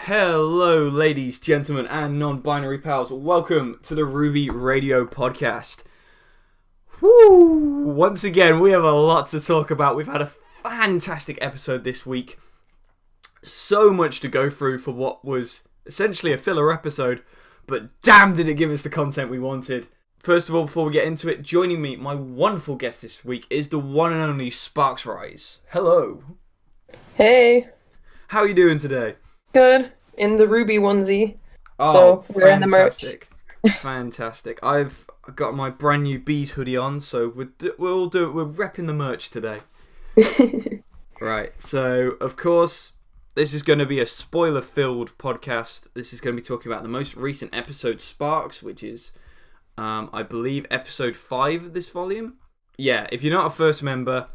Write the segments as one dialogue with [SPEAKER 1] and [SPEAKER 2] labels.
[SPEAKER 1] Hello, ladies, gentlemen, and non-binary pals. Welcome to the RWBY Radio Podcast. Woo! Once again, we have a lot to talk about. We've had a fantastic episode this week. So much to go through for what was essentially a filler episode, but damn did it give us the content we wanted. First of all, before we get into it, joining me, my wonderful guest this week is the one and only SparksRise. Hello.
[SPEAKER 2] Hey.
[SPEAKER 1] How are you doing today?
[SPEAKER 2] Good. In the RWBY onesie.
[SPEAKER 1] Oh,
[SPEAKER 2] so we're in the merch.
[SPEAKER 1] Fantastic. I've got my brand new Bees hoodie on, so we're repping the merch today. Right, so of course, this is going to be a spoiler-filled podcast. This is going to be talking about the most recent episode, Sparks, which is, I believe, episode 5 of this volume. Yeah, if you're not a first member,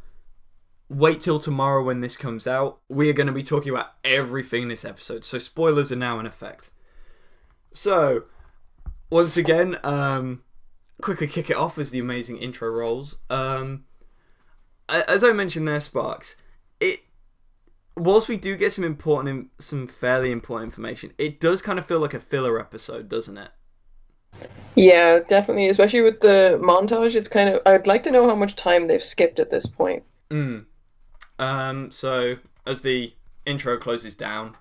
[SPEAKER 1] wait till tomorrow when this comes out. We are going to be talking about everything in this episode, so spoilers are now in effect. So, once again, quickly kick it off as the amazing intro rolls. As I mentioned there, Sparks, whilst we do get some fairly important information, it does kind of feel like a filler episode, doesn't it?
[SPEAKER 2] Yeah, definitely. Especially with the montage, it's kind of. I'd like to know how much time they've skipped at this point.
[SPEAKER 1] So as the intro closes down,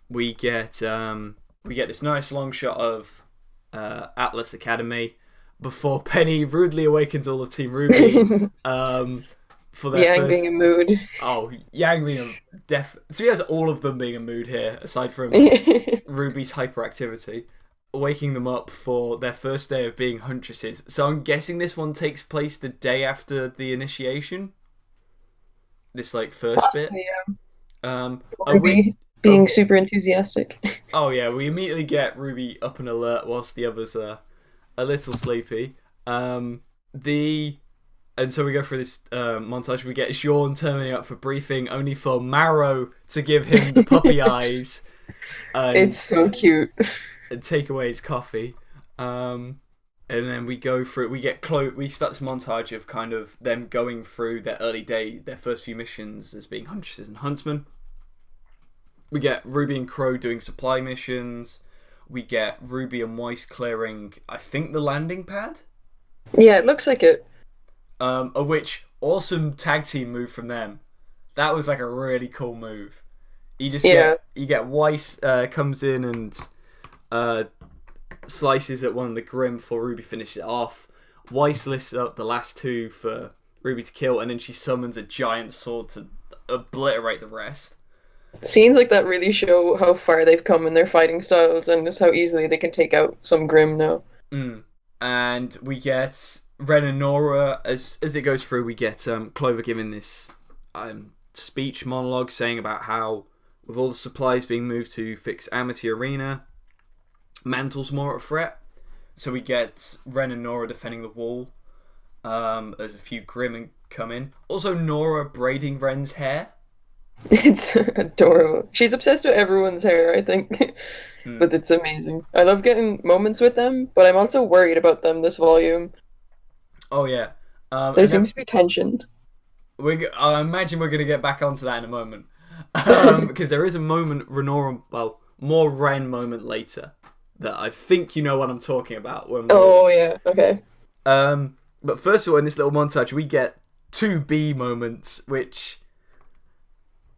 [SPEAKER 1] we get this nice long shot of Atlas Academy before Penny rudely awakens all of Team RWBY. For their
[SPEAKER 2] Yang being a mood.
[SPEAKER 1] Oh, Yang being a So he has all of them being a mood here, aside from RWBY's hyperactivity, waking them up for their first day of being huntresses. So I'm guessing this one takes place the day after the initiation. This first
[SPEAKER 2] Possibly,
[SPEAKER 1] bit.
[SPEAKER 2] Yeah. RWBY being super enthusiastic.
[SPEAKER 1] Oh yeah, we immediately get RWBY up and alert whilst the others are a little sleepy. And so we go through this montage. We get Sean turning up for briefing, only for Marrow to give him the puppy eyes.
[SPEAKER 2] It's so cute.
[SPEAKER 1] And take away his coffee. And then we go through. We start this montage of kind of them going through their early day, their first few missions as being huntresses and huntsmen. We get RWBY and Crow doing supply missions. We get RWBY and Weiss clearing, I think, the landing pad.
[SPEAKER 2] Yeah, it looks like it.
[SPEAKER 1] Of which, awesome tag team move from them. That was like a really cool move. You get Weiss comes in and slices at one of the Grimm before RWBY finishes it off. Weiss lists up the last two for RWBY to kill, and then she summons a giant sword to obliterate the rest.
[SPEAKER 2] Scenes like that really show how far they've come in their fighting styles and just how easily they can take out some Grimm now.
[SPEAKER 1] And we get Ren and Nora, as it goes through, we get Clover giving this speech monologue saying about how, with all the supplies being moved to fix Amity Arena, Mantle's more at a threat. So we get Ren and Nora defending the wall. There's a few Grimm come in. Also, Nora braiding Ren's hair.
[SPEAKER 2] It's adorable. She's obsessed with everyone's hair, I think. But it's amazing. I love getting moments with them, but I'm also worried about them this volume.
[SPEAKER 1] Oh, yeah.
[SPEAKER 2] There seems to be tension.
[SPEAKER 1] I imagine we're going to get back onto that in a moment. Because there is a moment, more Ren moment later, that I think you know what I'm talking about.
[SPEAKER 2] Yeah, okay.
[SPEAKER 1] But first of all, in this little montage, we get 2 B moments, which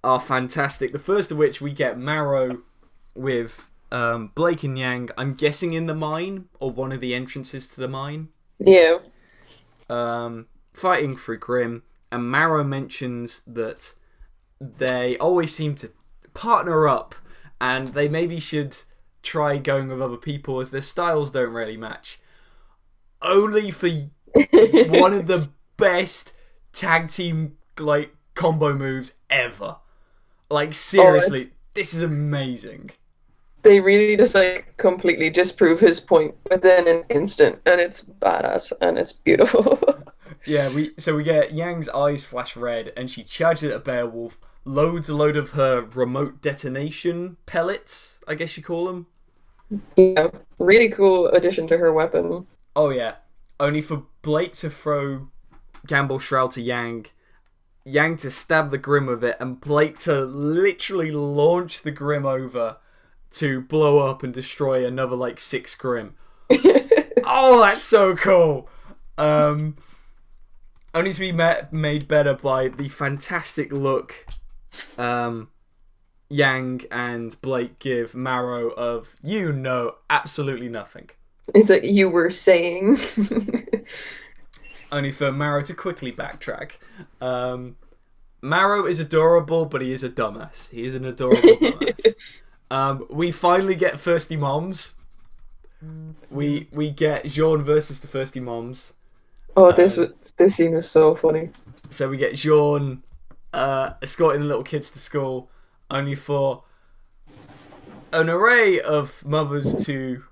[SPEAKER 1] are fantastic. The first of which, we get Marrow with Blake and Yang, I'm guessing in the mine, or one of the entrances to the mine.
[SPEAKER 2] Yeah.
[SPEAKER 1] Fighting through Grimm, and Marrow mentions that they always seem to partner up, and they maybe should try going with other people as their styles don't really match. Only for one of the best tag team combo moves ever. Seriously, this is amazing.
[SPEAKER 2] They really just completely disprove his point within an instant, and it's badass and it's beautiful.
[SPEAKER 1] Yeah, we get Yang's eyes flash red, and she charges at Beowulf, loads a load of her remote detonation pellets, I guess you call them.
[SPEAKER 2] Yeah, really cool addition to her weapon.
[SPEAKER 1] Oh yeah, only for Blake to throw Gamble Shroud to Yang to stab the Grimm with it, and Blake to literally launch the Grimm over to blow up and destroy another like 6 Grim. Oh, that's so cool. Only to be made better by the fantastic look Yang and Blake give Marrow of absolutely nothing.
[SPEAKER 2] It's like you were saying.
[SPEAKER 1] Only for Marrow to quickly backtrack. Marrow is adorable, but he is a dumbass. He is an adorable dumbass. We finally get Thirsty Moms. We get Jean versus the Thirsty Moms.
[SPEAKER 2] Oh, this scene is so funny.
[SPEAKER 1] So we get Jean escorting the little kids to school, only for an array of mothers to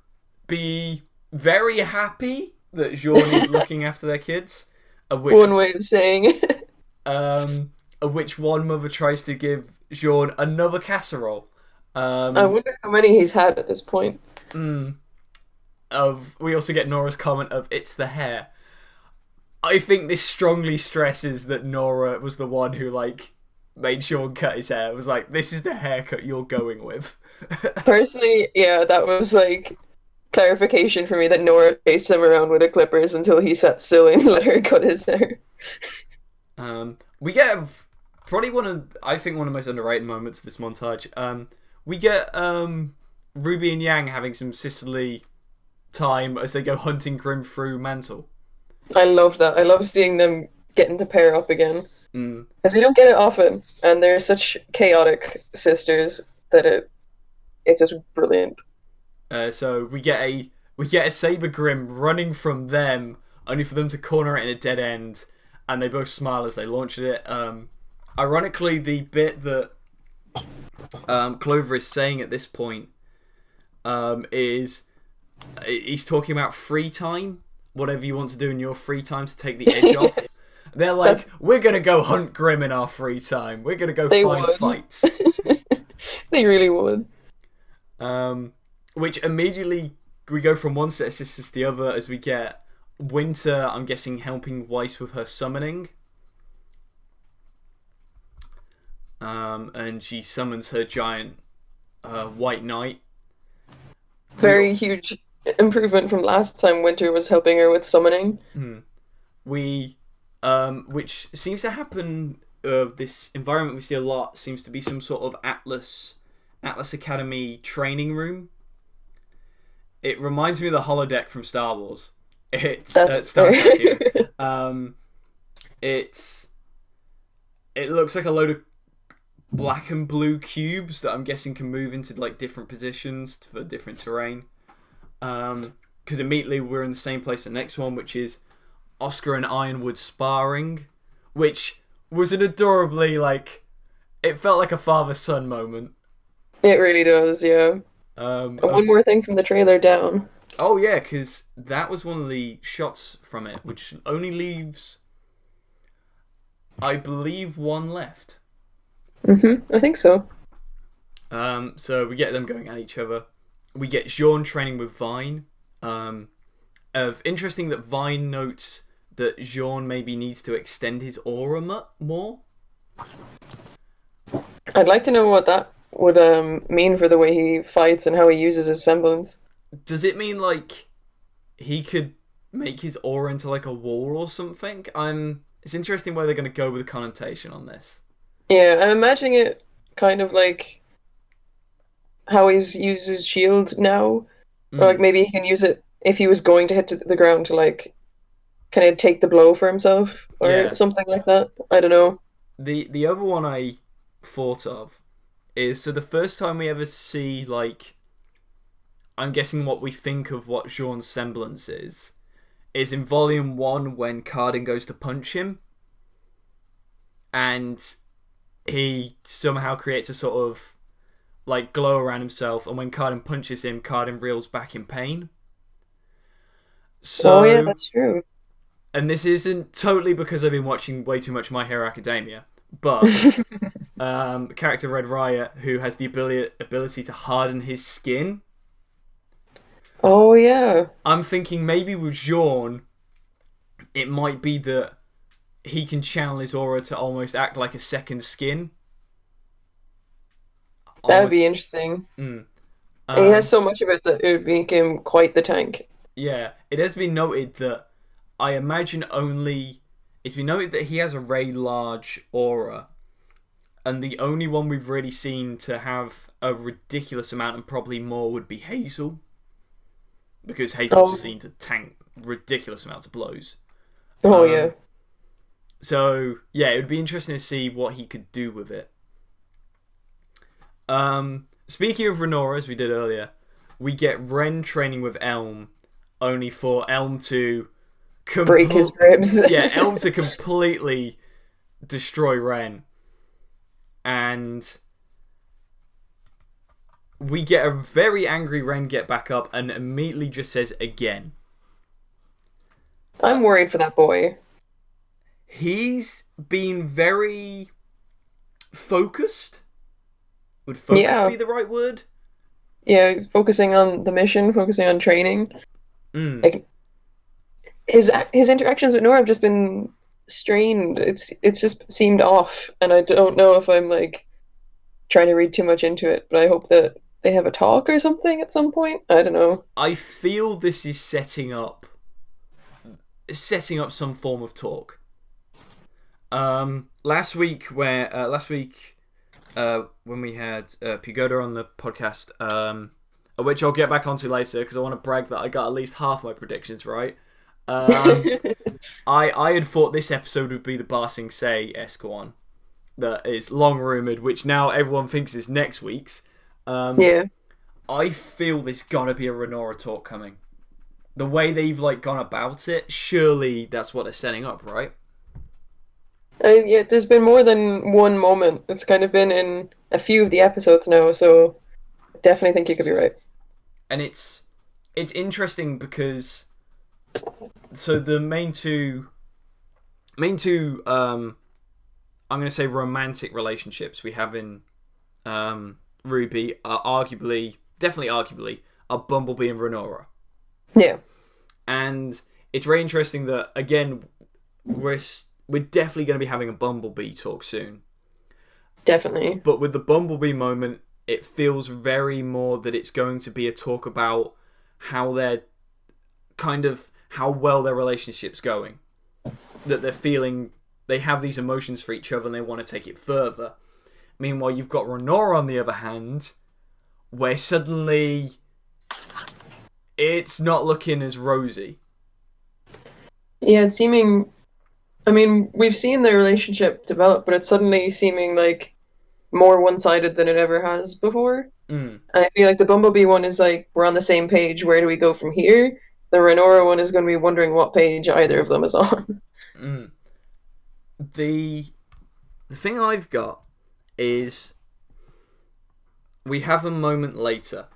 [SPEAKER 1] be very happy that Jean is looking after their kids.
[SPEAKER 2] One way of saying it.
[SPEAKER 1] Of which one mother tries to give Jean another casserole.
[SPEAKER 2] I wonder how many he's had at this point.
[SPEAKER 1] We also get Nora's comment of, "It's the hair." I think this strongly stresses that Nora was the one who made Sean cut his hair. It was like, this is the haircut you're going with.
[SPEAKER 2] Personally, yeah, that was clarification for me that Nora chased him around with the clippers until he sat still and let her cut his hair.
[SPEAKER 1] We get probably one of the most underrated moments of this montage. We get Ruby and Yang having some sisterly time as they go hunting Grim through Mantle.
[SPEAKER 2] I love that. I love seeing them getting to pair up again. Because we don't get it often, and they're such chaotic sisters that it's just brilliant.
[SPEAKER 1] So we get a Saber Grim running from them, only for them to corner it in a dead end, and they both smile as they launch at it. Ironically, the bit that Clover is saying at this point is he's talking about free time, whatever you want to do in your free time to take the edge off. They're like, we're going to go hunt Grim in our free time. We're going to go find fights.
[SPEAKER 2] They really would.
[SPEAKER 1] Which immediately we go from one set of sisters to the other as we get Winter, I'm guessing, helping Weiss with her summoning. And she summons her giant white knight.
[SPEAKER 2] Very huge improvement from last time Winter was helping her with summoning.
[SPEAKER 1] Which seems to happen, this environment we see a lot seems to be some sort of Atlas Academy training room. It reminds me of the holodeck from Star Wars. It's Star Trek here. It looks like a load of black and blue cubes that I'm guessing can move into different positions for different terrain. Because immediately we're in the same place for the next one, which is Oscar and Ironwood sparring, which was an adorably it felt like a father-son moment.
[SPEAKER 2] It really does, yeah. One more thing from the trailer down.
[SPEAKER 1] Oh yeah, because that was one of the shots from it, which only leaves, I believe, one left.
[SPEAKER 2] I think so.
[SPEAKER 1] So we get them going at each other. We get Jean training with Vine. Interesting that Vine notes that Jean maybe needs to extend his aura more.
[SPEAKER 2] I'd like to know what that would mean for the way he fights and how he uses his semblance.
[SPEAKER 1] Does it mean he could make his aura into a wall or something? It's interesting where they're going to go with the connotation on this.
[SPEAKER 2] Yeah, I'm imagining it kind of like how he's used his shield now. Or maybe he can use it if he was going to hit the ground to kind of take the blow for himself or something like that. I don't know.
[SPEAKER 1] The other one I thought of is, so the first time we ever see I'm guessing what we think of what Jean's semblance is in Volume 1 when Cardin goes to punch him and he somehow creates a sort of glow around himself, and when Cardin punches him, Cardin reels back in pain. So,
[SPEAKER 2] oh yeah, that's true.
[SPEAKER 1] And this isn't totally because I've been watching way too much My Hero Academia, but the character Red Riot, who has the ability to harden his skin.
[SPEAKER 2] Oh yeah.
[SPEAKER 1] I'm thinking maybe with Jean, it might be that he can channel his aura to almost act like a second skin.
[SPEAKER 2] That would be interesting. And he has so much of it that it would make him quite the tank.
[SPEAKER 1] Yeah, it has been noted that I imagine it's been noted that he has a very large aura, and the only one we've really seen to have a ridiculous amount and probably more would be Hazel, because Hazel's seen to tank ridiculous amounts of blows.
[SPEAKER 2] Yeah.
[SPEAKER 1] So yeah, it would be interesting to see what he could do with it. Speaking of Renora, as we did earlier, we get Ren training with Elm, only for Elm to
[SPEAKER 2] break his ribs.
[SPEAKER 1] Yeah, Elm to completely destroy Ren. And we get a very angry Ren get back up and immediately just says again.
[SPEAKER 2] I'm worried for that boy.
[SPEAKER 1] He's been very focused. Would focus be the right word?
[SPEAKER 2] Yeah, focusing on the mission, focusing on training. Like his interactions with Nora have just been strained. It's just seemed off, and I don't know if I'm like trying to read too much into it, but I hope that they have a talk or something at some point. I don't know.
[SPEAKER 1] I feel this is setting up some form of talk. Last week when we had Pagoda on the podcast, which I'll get back onto later because I want to brag that I got at least half my predictions right. I had thought this episode would be the Ba Sing Se-esque one that is long rumoured, which now everyone thinks is next week's. I feel there's gotta be a Renora talk coming. The way they've gone about it, surely that's what they're setting up, right?
[SPEAKER 2] Yeah, there's been more than one moment. It's kind of been in a few of the episodes now, so I definitely think you could be right.
[SPEAKER 1] And it's interesting because so the main two I'm going to say romantic relationships we have in RWBY are definitely arguably are Bumblebee and Renora.
[SPEAKER 2] Yeah.
[SPEAKER 1] And it's very interesting that again we're definitely going to be having a Bumblebee talk soon.
[SPEAKER 2] Definitely.
[SPEAKER 1] But with the Bumblebee moment, it feels very more that it's going to be a talk about how they're how well their relationship's going. That they're feeling, they have these emotions for each other and they want to take it further. Meanwhile, you've got Renora on the other hand, where suddenly it's not looking as rosy.
[SPEAKER 2] Yeah, it's seeming... I mean, we've seen their relationship develop, but it's suddenly seeming like more one-sided than it ever has before. And I feel like the Bumblebee one is like, we're on the same page, where do we go from here? The Renora one is going to be wondering what page either of them is on.
[SPEAKER 1] The thing I've got is we have a moment later,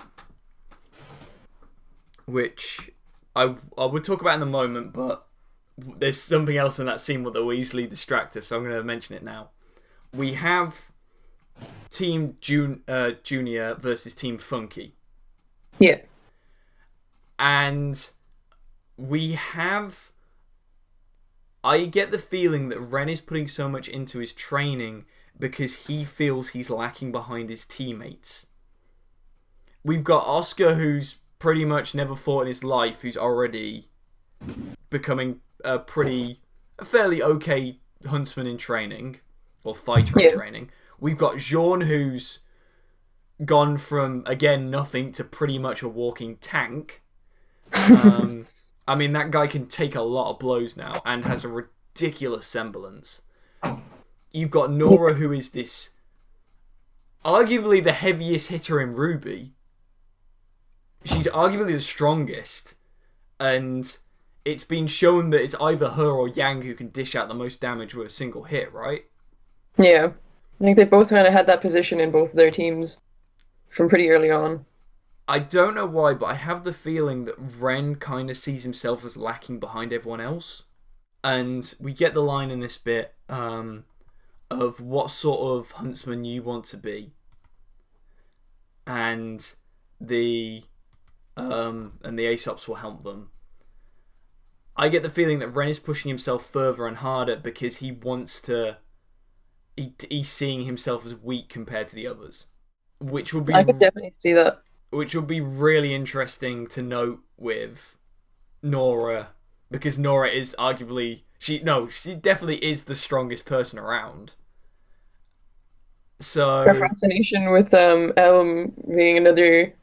[SPEAKER 1] which I would talk about in a moment, but there's something else in that scene that will easily distract us, so I'm going to mention it now. We have Team Junior versus Team Funky.
[SPEAKER 2] Yeah.
[SPEAKER 1] And I get the feeling that Ren is putting so much into his training because he feels he's lacking behind his teammates. We've got Oscar, who's pretty much never fought in his life, who's already becoming a fairly okay huntsman in training, or fighter in training. We've got Jean, who's gone from, again, nothing to pretty much a walking tank. I mean, that guy can take a lot of blows now and has a ridiculous semblance. You've got Nora, who is this arguably the heaviest hitter in RWBY. She's arguably the strongest, and it's been shown that it's either her or Yang who can dish out the most damage with a single hit, right?
[SPEAKER 2] Yeah. I think they both kind of had that position in both of their teams from pretty early on.
[SPEAKER 1] I don't know why, but I have the feeling that Ren kind of sees himself as lacking behind everyone else. And we get the line in this bit of what sort of huntsman you want to be. And the Aesops will help them. I get the feeling that Ren is pushing himself further and harder because he wants to... He's seeing himself as weak compared to the others. Which would be...
[SPEAKER 2] I could definitely see that.
[SPEAKER 1] which will be really interesting to note with Nora, because Nora is arguably she definitely is the strongest person around. So
[SPEAKER 2] Her fascination with Elm being another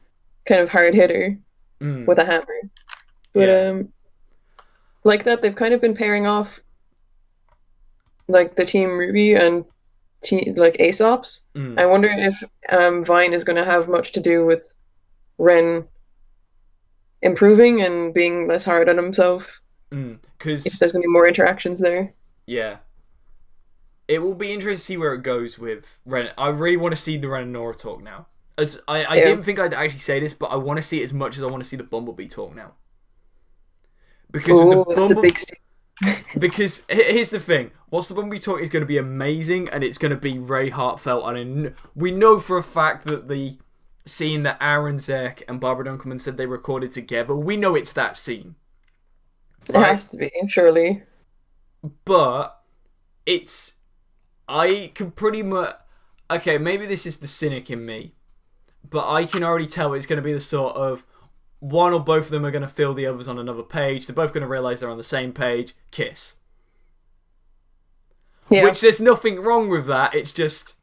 [SPEAKER 2] kind of hard hitter with a hammer. But like that, they've kind of been pairing off like the Team RWBY and like Aesop's. I wonder if Vine is going to have much to do with Ren improving and being less hard on himself.
[SPEAKER 1] Because
[SPEAKER 2] if there's going to be more interactions there.
[SPEAKER 1] Yeah. It will be interesting to see where it goes with Ren. I really want to see the Ren and Nora talk now. As I didn't think I'd actually say this, but I want to see it as much as I want to see the Bumblebee talk now. Because with the
[SPEAKER 2] that's a big
[SPEAKER 1] because here's the thing. Whilst the Bumblebee talk is going to be amazing and it's going to be very heartfelt, and we know for a fact that the scene that Aaron Zek and Barbara Dunkelman said they recorded together, we know it's that scene.
[SPEAKER 2] Right? It has to be, surely.
[SPEAKER 1] But I can pretty much... Okay, maybe this is the cynic in me, but I can already tell it's going to be the sort of one or both of them are going to feel the others on another page. They're both going to realise they're on the same page. Kiss. Yeah. Which there's nothing wrong with that. It's just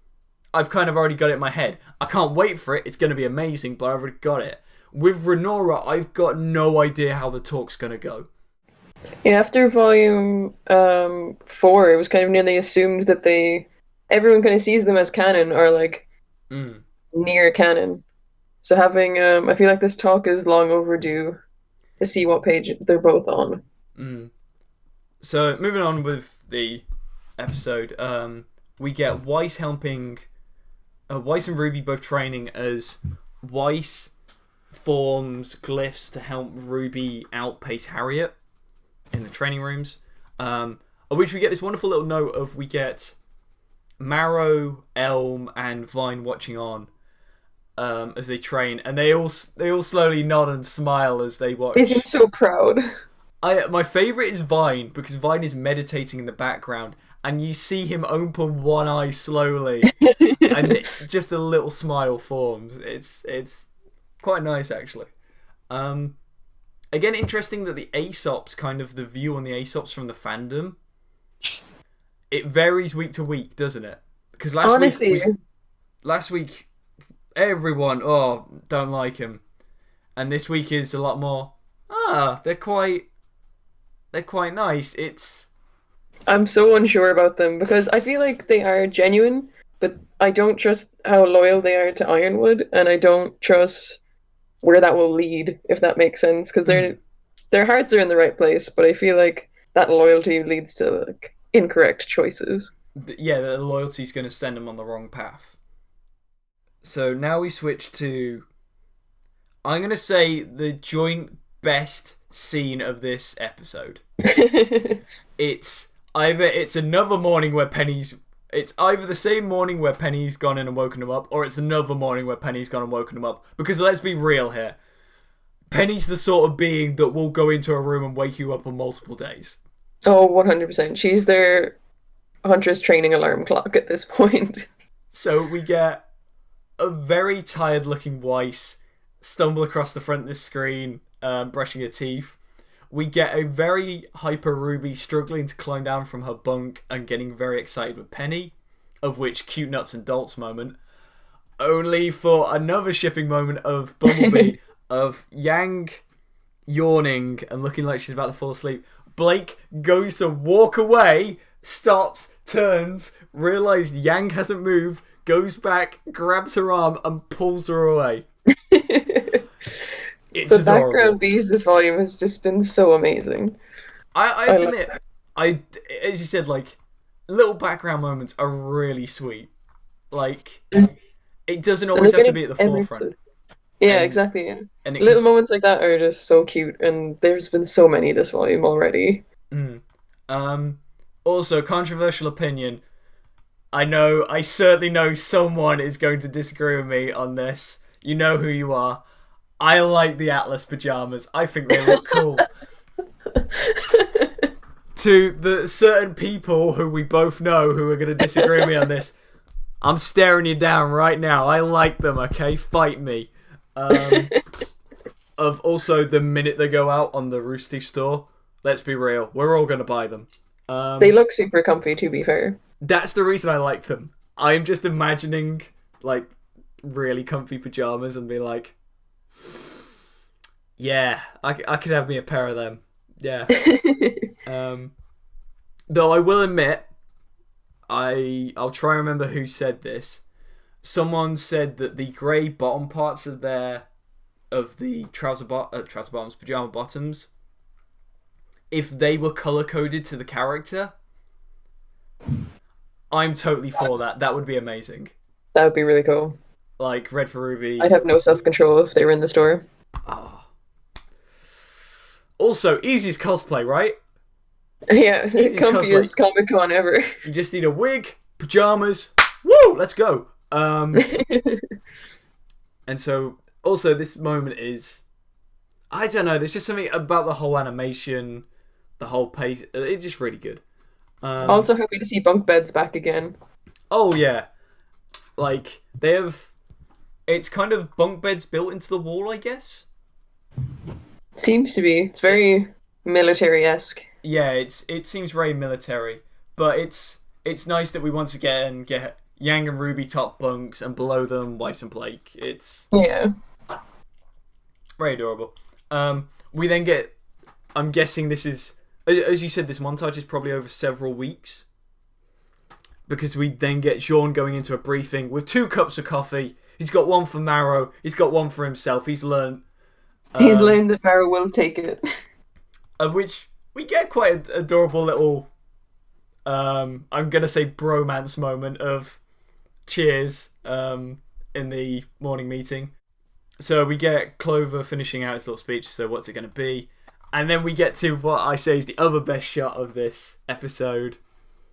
[SPEAKER 1] I've kind of already got it in my head. I can't wait for it. It's going to be amazing, but I've already got it. With Renora, I've got no idea how the talk's going to go.
[SPEAKER 2] Yeah, after volume 4, it was kind of nearly assumed that everyone kind of sees them as canon or like near canon. So having, I feel like this talk is long overdue to see what page they're both on.
[SPEAKER 1] So moving on with the episode, we get Weiss helping, Weiss and RWBY both training as Weiss forms glyphs to help RWBY outpace Harriet in the training rooms. Of which we get this wonderful little note of we get Marrow, Elm, and Vine watching on as they train, and they all slowly nod and smile as they watch.
[SPEAKER 2] They seem so proud.
[SPEAKER 1] My favourite is Vine, because Vine is meditating in the background, and you see him open one eye slowly, and just a little smile forms. It's quite nice, actually. Again, interesting that the Aesops, kind of the view on the Aesops from the fandom, it varies week to week, doesn't it? Because last week, everyone, don't like him. And this week is a lot more, they're quite nice.
[SPEAKER 2] I'm so unsure about them, because I feel like they are genuine, but I don't trust how loyal they are to Ironwood, and I don't trust where that will lead, if that makes sense, because their hearts are in the right place, but I feel like that loyalty leads to like incorrect choices.
[SPEAKER 1] Yeah, the loyalty is going to send them on the wrong path. So now we switch to, I'm going to say, the joint best scene of this episode. It's another morning where it's either the same morning where Penny's gone in and woken him up, or it's another morning where Penny's gone and woken him up. Because let's be real here. Penny's the sort of being that will go into a room and wake you up on multiple days.
[SPEAKER 2] Oh, 100%. She's their Huntress training alarm clock at this point.
[SPEAKER 1] So we get a very tired-looking Weiss stumble across the front of the screen, brushing her teeth. We get a very hyper RWBY struggling to climb down from her bunk and getting very excited with Penny, of which cute nuts and dolts moment. Only for another shipping moment of Bumblebee of Yang yawning and looking like she's about to fall asleep. Blake goes to walk away, stops, turns, realizes Yang hasn't moved, goes back, grabs her arm and pulls her away. It's
[SPEAKER 2] the
[SPEAKER 1] adorable.
[SPEAKER 2] Background bees this volume has just been so amazing.
[SPEAKER 1] I have to admit, as you said, like, little background moments are really sweet. Like, it doesn't always have to be at the forefront.
[SPEAKER 2] Yeah, exactly. Yeah. And little moments like that are just so cute, and there's been so many this volume already.
[SPEAKER 1] Also, controversial opinion. I certainly know someone is going to disagree with me on this. You know who you are. I like the Atlas pajamas. I think they look cool. To the certain people who we both know who are going to disagree with me on this, I'm staring you down right now. I like them, okay? Fight me. Of also the minute they go out on the Roosty store, let's be real, we're all going to buy them.
[SPEAKER 2] They look super comfy, to be fair.
[SPEAKER 1] That's the reason I like them. I'm just imagining, like, really comfy pajamas and be like, yeah, I could have me a pair of them. Yeah. Though I will admit, I'll try and remember who said this. Someone said that the grey bottom parts of the pajama bottoms, if they were colour coded to the character, I'm totally for that. That would be amazing.
[SPEAKER 2] That would be really cool.
[SPEAKER 1] Like red for RWBY.
[SPEAKER 2] I'd have no self-control if they were in the store.
[SPEAKER 1] Oh. Also, easiest cosplay, right?
[SPEAKER 2] Yeah, the comfiest Comic-Con ever.
[SPEAKER 1] You just need a wig, pajamas. Woo! Let's go. And so, also, this moment is, I don't know, there's just something about the whole animation, the whole pace. It's just really good.
[SPEAKER 2] Also happy to see bunk beds back again.
[SPEAKER 1] Oh, yeah. Like, they have, it's kind of bunk beds built into the wall, I guess.
[SPEAKER 2] Seems to be. It's very military-esque.
[SPEAKER 1] Yeah, it seems very military, but it's nice that we once again get Yang and RWBY top bunks, and below them Weiss and Blake. It's very adorable. We then get, I'm guessing this is, as you said, this montage is probably over several weeks, because we then get Jean going into a briefing with 2 cups of coffee. He's got one for Marrow. He's got one for himself. He's learned
[SPEAKER 2] that Marrow will take it.
[SPEAKER 1] Of which we get quite an adorable little, I'm going to say bromance moment of cheers in the morning meeting. So we get Clover finishing out his little speech, so what's it going to be? And then we get to what I say is the other best shot of this episode.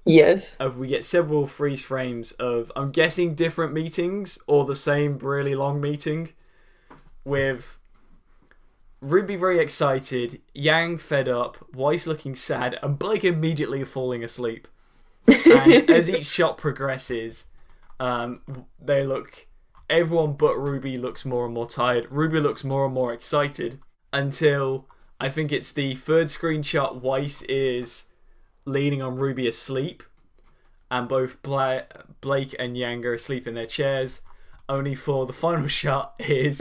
[SPEAKER 2] Yes.
[SPEAKER 1] We get several freeze frames of, I'm guessing, different meetings or the same really long meeting, with RWBY very excited, Yang fed up, Weiss looking sad, and Blake immediately falling asleep. And as each shot progresses, they look, everyone but RWBY looks more and more tired. RWBY looks more and more excited until I think it's the third screenshot. Weiss is leaning on RWBY asleep, and both Blake and Yang are asleep in their chairs. Only for the final shot is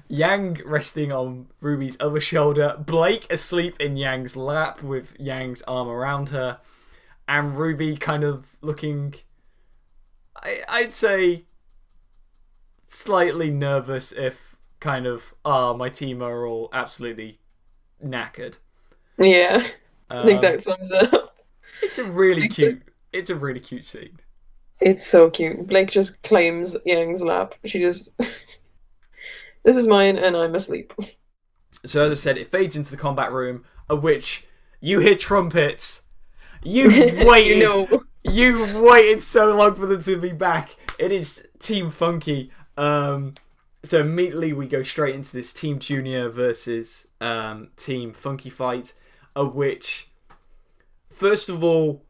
[SPEAKER 1] Yang resting on RWBY's other shoulder, Blake asleep in Yang's lap with Yang's arm around her, and RWBY kind of looking, I'd say, slightly nervous, if kind of, my team are all absolutely knackered.
[SPEAKER 2] Yeah, I think that sums it up.
[SPEAKER 1] It's a really cute scene.
[SPEAKER 2] It's so cute. Blake just claims Yang's lap. She just, this is mine and I'm asleep.
[SPEAKER 1] So as I said, it fades into the combat room, of which you hear trumpets. You waited. You waited so long for them to be back. It is Team Funky. So immediately we go straight into this Team Junior versus Team Funky fight, of which, first of all,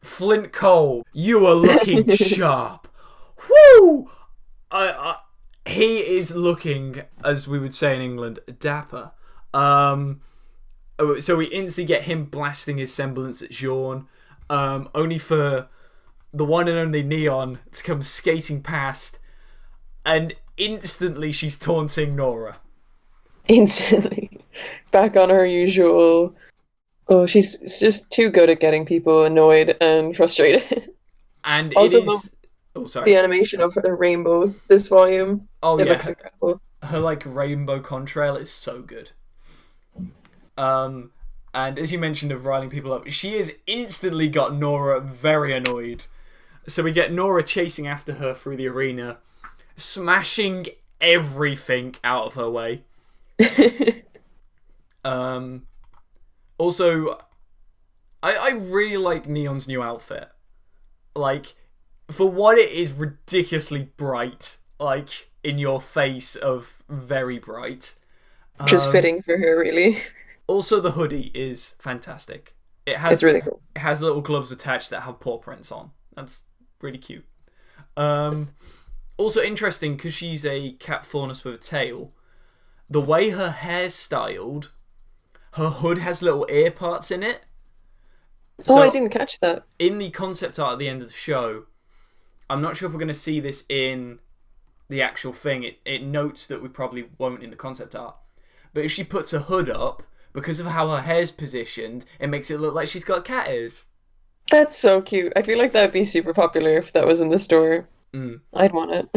[SPEAKER 1] Flint Cole, you are looking sharp. Woo! He is looking, as we would say in England, dapper. So we instantly get him blasting his semblance at Jean, only for the one and only Neon to come skating past, and instantly she's taunting Nora. Instantly.
[SPEAKER 2] Back on her usual... Oh, she's just too good at getting people annoyed and frustrated.
[SPEAKER 1] And
[SPEAKER 2] also,
[SPEAKER 1] it is... Oh, sorry.
[SPEAKER 2] The animation of her rainbow this volume.
[SPEAKER 1] Oh,
[SPEAKER 2] it
[SPEAKER 1] yeah.
[SPEAKER 2] looks incredible.
[SPEAKER 1] Her, like, rainbow contrail is so good. And as you mentioned of riling people up, she has instantly got Nora very annoyed. So we get Nora chasing after her through the arena, smashing everything out of her way. Also, I really like Neon's new outfit. Like, for what it is, ridiculously bright, like, in your face of very bright.
[SPEAKER 2] Just fitting for her, really.
[SPEAKER 1] Also, the hoodie is fantastic. It's
[SPEAKER 2] really cool.
[SPEAKER 1] It has little gloves attached that have paw prints on. That's really cute. Also interesting, because she's a cat faunus with a tail, the way her hair's styled, her hood has little ear parts in it.
[SPEAKER 2] So, I didn't catch that.
[SPEAKER 1] In the concept art at the end of the show, I'm not sure if we're going to see this in the actual thing. It notes that we probably won't in the concept art. But if she puts her hood up, because of how her hair's positioned, it makes it look like she's got cat ears.
[SPEAKER 2] That's so cute. I feel like that would be super popular if that was in the store. I'd want it.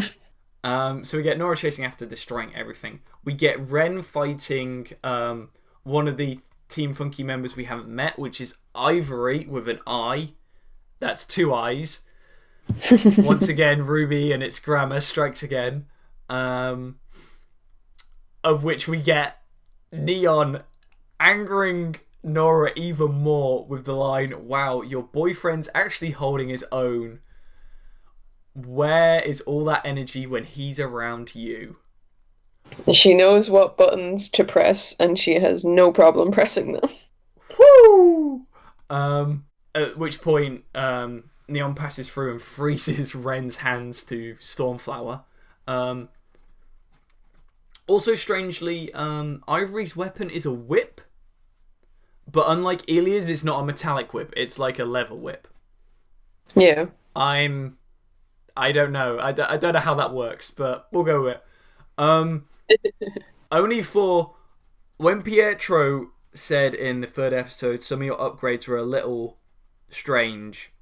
[SPEAKER 1] So we get Nora chasing after, destroying everything. We get Ren fighting one of the Team Funky members we haven't met, which is Ivory with an I. That's 2 eyes. Once again, RWBY and its grammar strikes again. Of which we get Neon angering Nora even more with the line, "Wow, your boyfriend's actually holding his own. Where is all that energy when he's around you?"
[SPEAKER 2] She knows what buttons to press, and she has no problem pressing them.
[SPEAKER 1] Woo! At which point, Neon passes through and freezes Ren's hands to Stormflower. Also, strangely, Ivory's weapon is a whip, but unlike Elia's, it's not a metallic whip. It's like a leather whip.
[SPEAKER 2] Yeah.
[SPEAKER 1] I don't know. I don't know how that works, but we'll go with it. Only for when Pietro said in the 3rd episode, some of your upgrades were a little strange.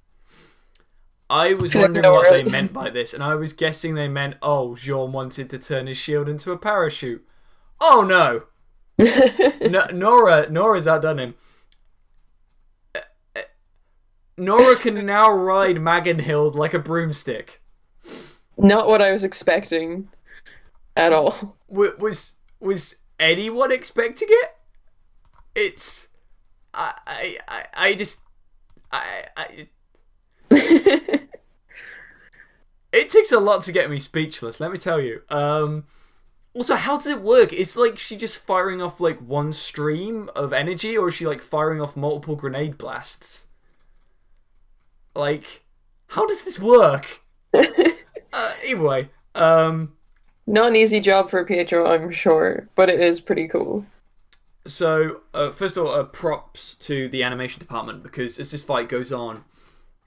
[SPEAKER 1] I was wondering what they meant by this, and I was guessing they meant, oh, Jean wanted to turn his shield into a parachute. Oh no! Nora's outdone him. Nora can now ride Magenhild like a broomstick.
[SPEAKER 2] Not what I was expecting at all.
[SPEAKER 1] Was anyone expecting it? It's it takes a lot to get me speechless, let me tell you. Also, how does it work? It's like she just firing off like one stream of energy, or is she like firing off multiple grenade blasts? Like, how does this work? Anyway,
[SPEAKER 2] not an easy job for Pietro, I'm sure, but it is pretty cool.
[SPEAKER 1] So, first of all, props to the animation department, because as this fight goes on,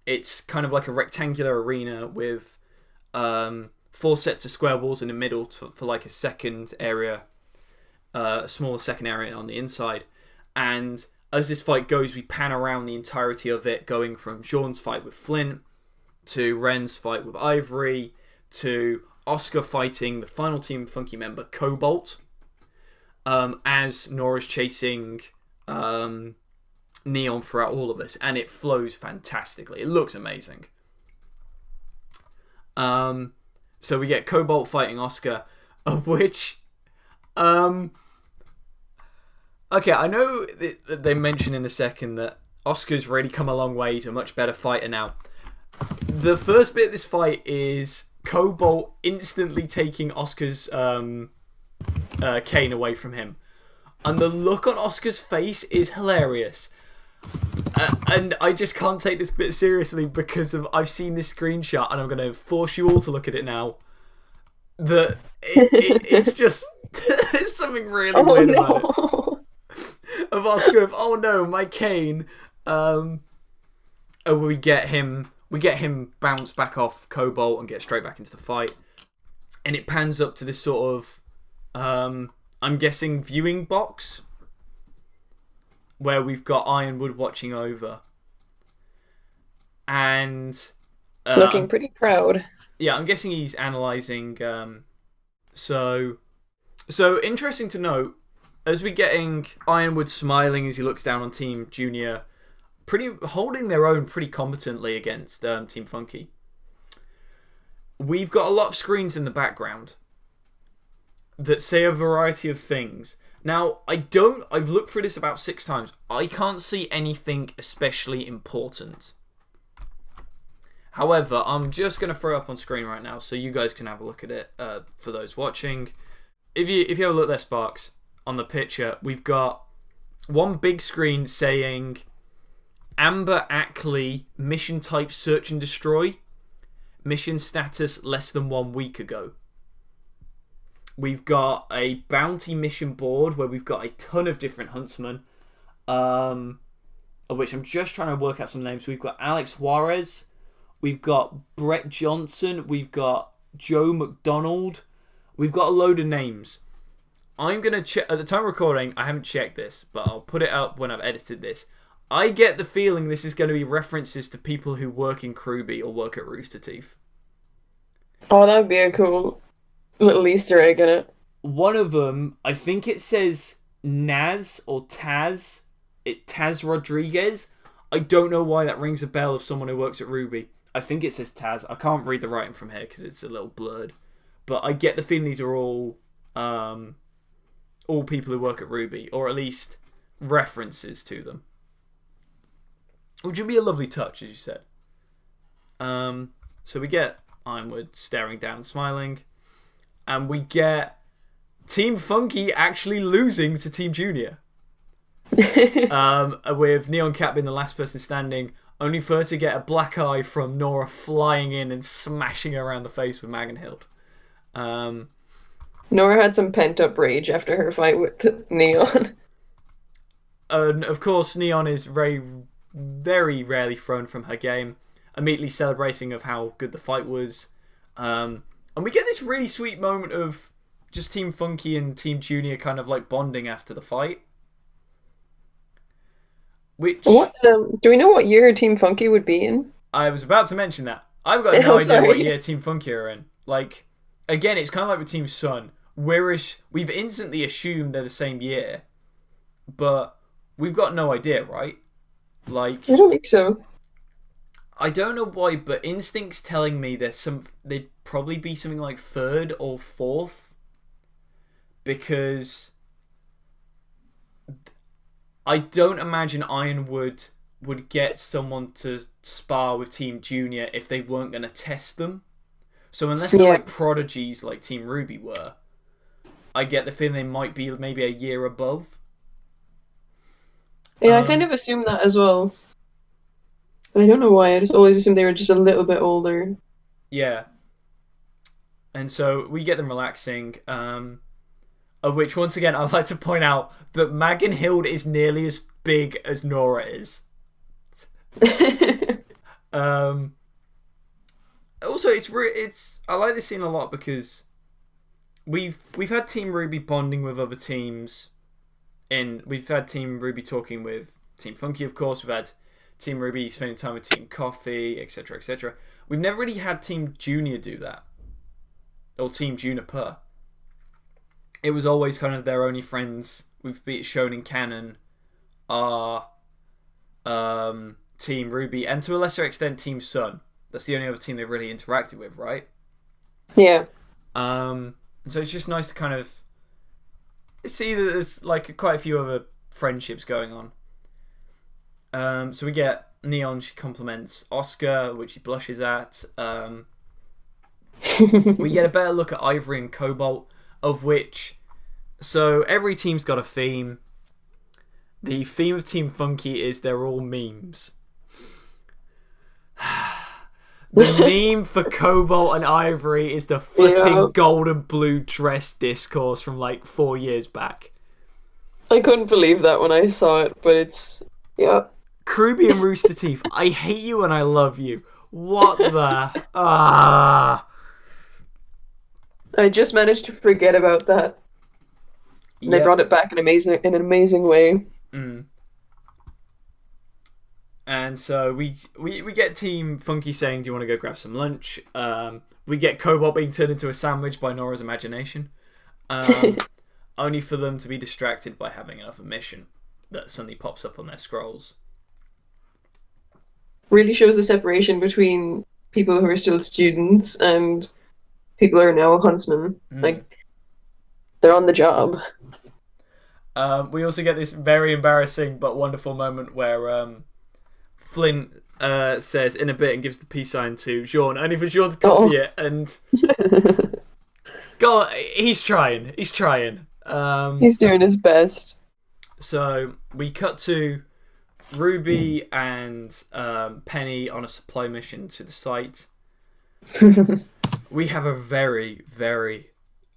[SPEAKER 1] it's kind of like a rectangular arena with 4 sets of square walls in the middle for like a second area, a smaller second area on the inside. And as this fight goes, we pan around the entirety of it, going from Jean's fight with Flint to Ren's fight with Ivory to Oscar fighting the final Team Funky member, Cobalt, as Nora's chasing Neon throughout all of this, and it flows fantastically. It looks amazing. So we get Cobalt fighting Oscar, of which okay, I know they mention in a second that Oscar's really come a long way. He's a much better fighter now. The first bit of this fight is Cobalt instantly taking Oscar's cane away from him. And the look on Oscar's face is hilarious. And I just can't take this bit seriously because I've seen this screenshot, and I'm going to force you all to look at it now. It's just... there's something really weird about it. Of Oscar of, oh no, my cane. And we get him bounce back off Cobalt and get straight back into the fight. And it pans up to this sort of, I'm guessing, viewing box, where we've got Ironwood watching over. And...
[SPEAKER 2] looking pretty proud.
[SPEAKER 1] Yeah, I'm guessing he's analysing. So interesting to note, as we're getting Ironwood smiling as he looks down on Team Junior, holding their own pretty competently against Team Funky. We've got a lot of screens in the background that say a variety of things. Now, I've looked through this about 6 times. I can't see anything especially important. However, I'm just going to throw it up on screen right now so you guys can have a look at it for those watching. If you have a look there, Sparks, on the picture, we've got one big screen saying Amber Ackley mission type search and destroy. mission status less than 1 week ago. We've got a bounty mission board where we've got a ton of different huntsmen, of which I'm just trying to work out some names. We've got Alex Juarez, we've got Brett Johnson, we've got Joe McDonald, we've got a load of names. I'm going to check, at the time of recording, I haven't checked this, but I'll put it up when I've edited this. I get the feeling this is going to be references to people who work in RWBY or work at Rooster Teeth.
[SPEAKER 2] Oh, that would be a cool little Easter egg in it.
[SPEAKER 1] One of them, I think it says Naz or Taz. Taz Rodriguez. I don't know why that rings a bell of someone who works at RWBY. I think it says Taz. I can't read the writing from here because it's a little blurred. But I get the feeling these are all people who work at RWBY, or at least references to them. Which would be a lovely touch, as you said. So we get Ironwood staring down and smiling. And we get Team Funky actually losing to Team Junior. With Neon Cat being the last person standing, only for her to get a black eye from Nora flying in and smashing her around the face with Magenhild.
[SPEAKER 2] Nora had some pent-up rage after her fight with Neon.
[SPEAKER 1] And of course, Neon is very, very rarely thrown from her game, immediately celebrating of how good the fight was. And we get this really sweet moment of just Team Funky and Team Junior kind of like bonding after the fight. Which...
[SPEAKER 2] What, do we know what year Team Funky would be in?
[SPEAKER 1] I was about to mention that. I've got no idea what year Team Funky are in. Like, again, it's kind of like with Team Sun. We've instantly assumed they're the same year, but we've got no idea, right? Like,
[SPEAKER 2] I don't think so.
[SPEAKER 1] I don't know why, but instinct's telling me they'd probably be something like 3rd or 4th, because I don't imagine Ironwood would get someone to spar with Team Junior if they weren't going to test them. So unless they're like prodigies like Team RWBY were, I get the feeling they might be maybe a year above.
[SPEAKER 2] Yeah, I kind of assumed that as well. I don't know why, I just always assumed they were just a little bit older.
[SPEAKER 1] Yeah. And so we get them relaxing, of which, once again, I'd like to point out that Magenhild is nearly as big as Nora is. Also, I like this scene a lot because we've had Team RWBY bonding with other teams. We've had Team RWBY talking with Team Funky, of course. We've had Team RWBY spending time with Team Coffee, etc., etc. We've never really had Team Junior do that, or Team Juniper. It was always kind of their only friends we've shown in canon are Team RWBY, and to a lesser extent Team Sun. That's the only other team they've really interacted with, right?
[SPEAKER 2] Yeah.
[SPEAKER 1] So it's just nice to kind of see that there's like quite a few other friendships going on. So we get Neon, she compliments Oscar, which he blushes at. We get a better look at Ivory and Cobalt, of which... So every team's got a theme. The theme of Team Funky is they're all memes. The meme for Cobalt and Ivory is the flipping gold and blue dress discourse from like 4 years back.
[SPEAKER 2] I couldn't believe that when I saw it, but it's... Yeah.
[SPEAKER 1] RWBY and Rooster Teeth, I hate you and I love you. What the... Ah...
[SPEAKER 2] I just managed to forget about that. And they brought it back in an amazing way.
[SPEAKER 1] Mm. And so we get Team Funky saying, do you want to go grab some lunch? We get Cobalt being turned into a sandwich by Nora's imagination. Only for them to be distracted by having another mission that suddenly pops up on their scrolls.
[SPEAKER 2] Really shows the separation between people who are still students and people who are now huntsmen. Like, they're on the job.
[SPEAKER 1] We also get this very embarrassing but wonderful moment where Flint says in a bit and gives the peace sign to Jean, only for Jean to copy it. And God, he's trying. He's trying.
[SPEAKER 2] He's doing his best.
[SPEAKER 1] So we cut to RWBY and Penny on a supply mission to the site. We have a very, very,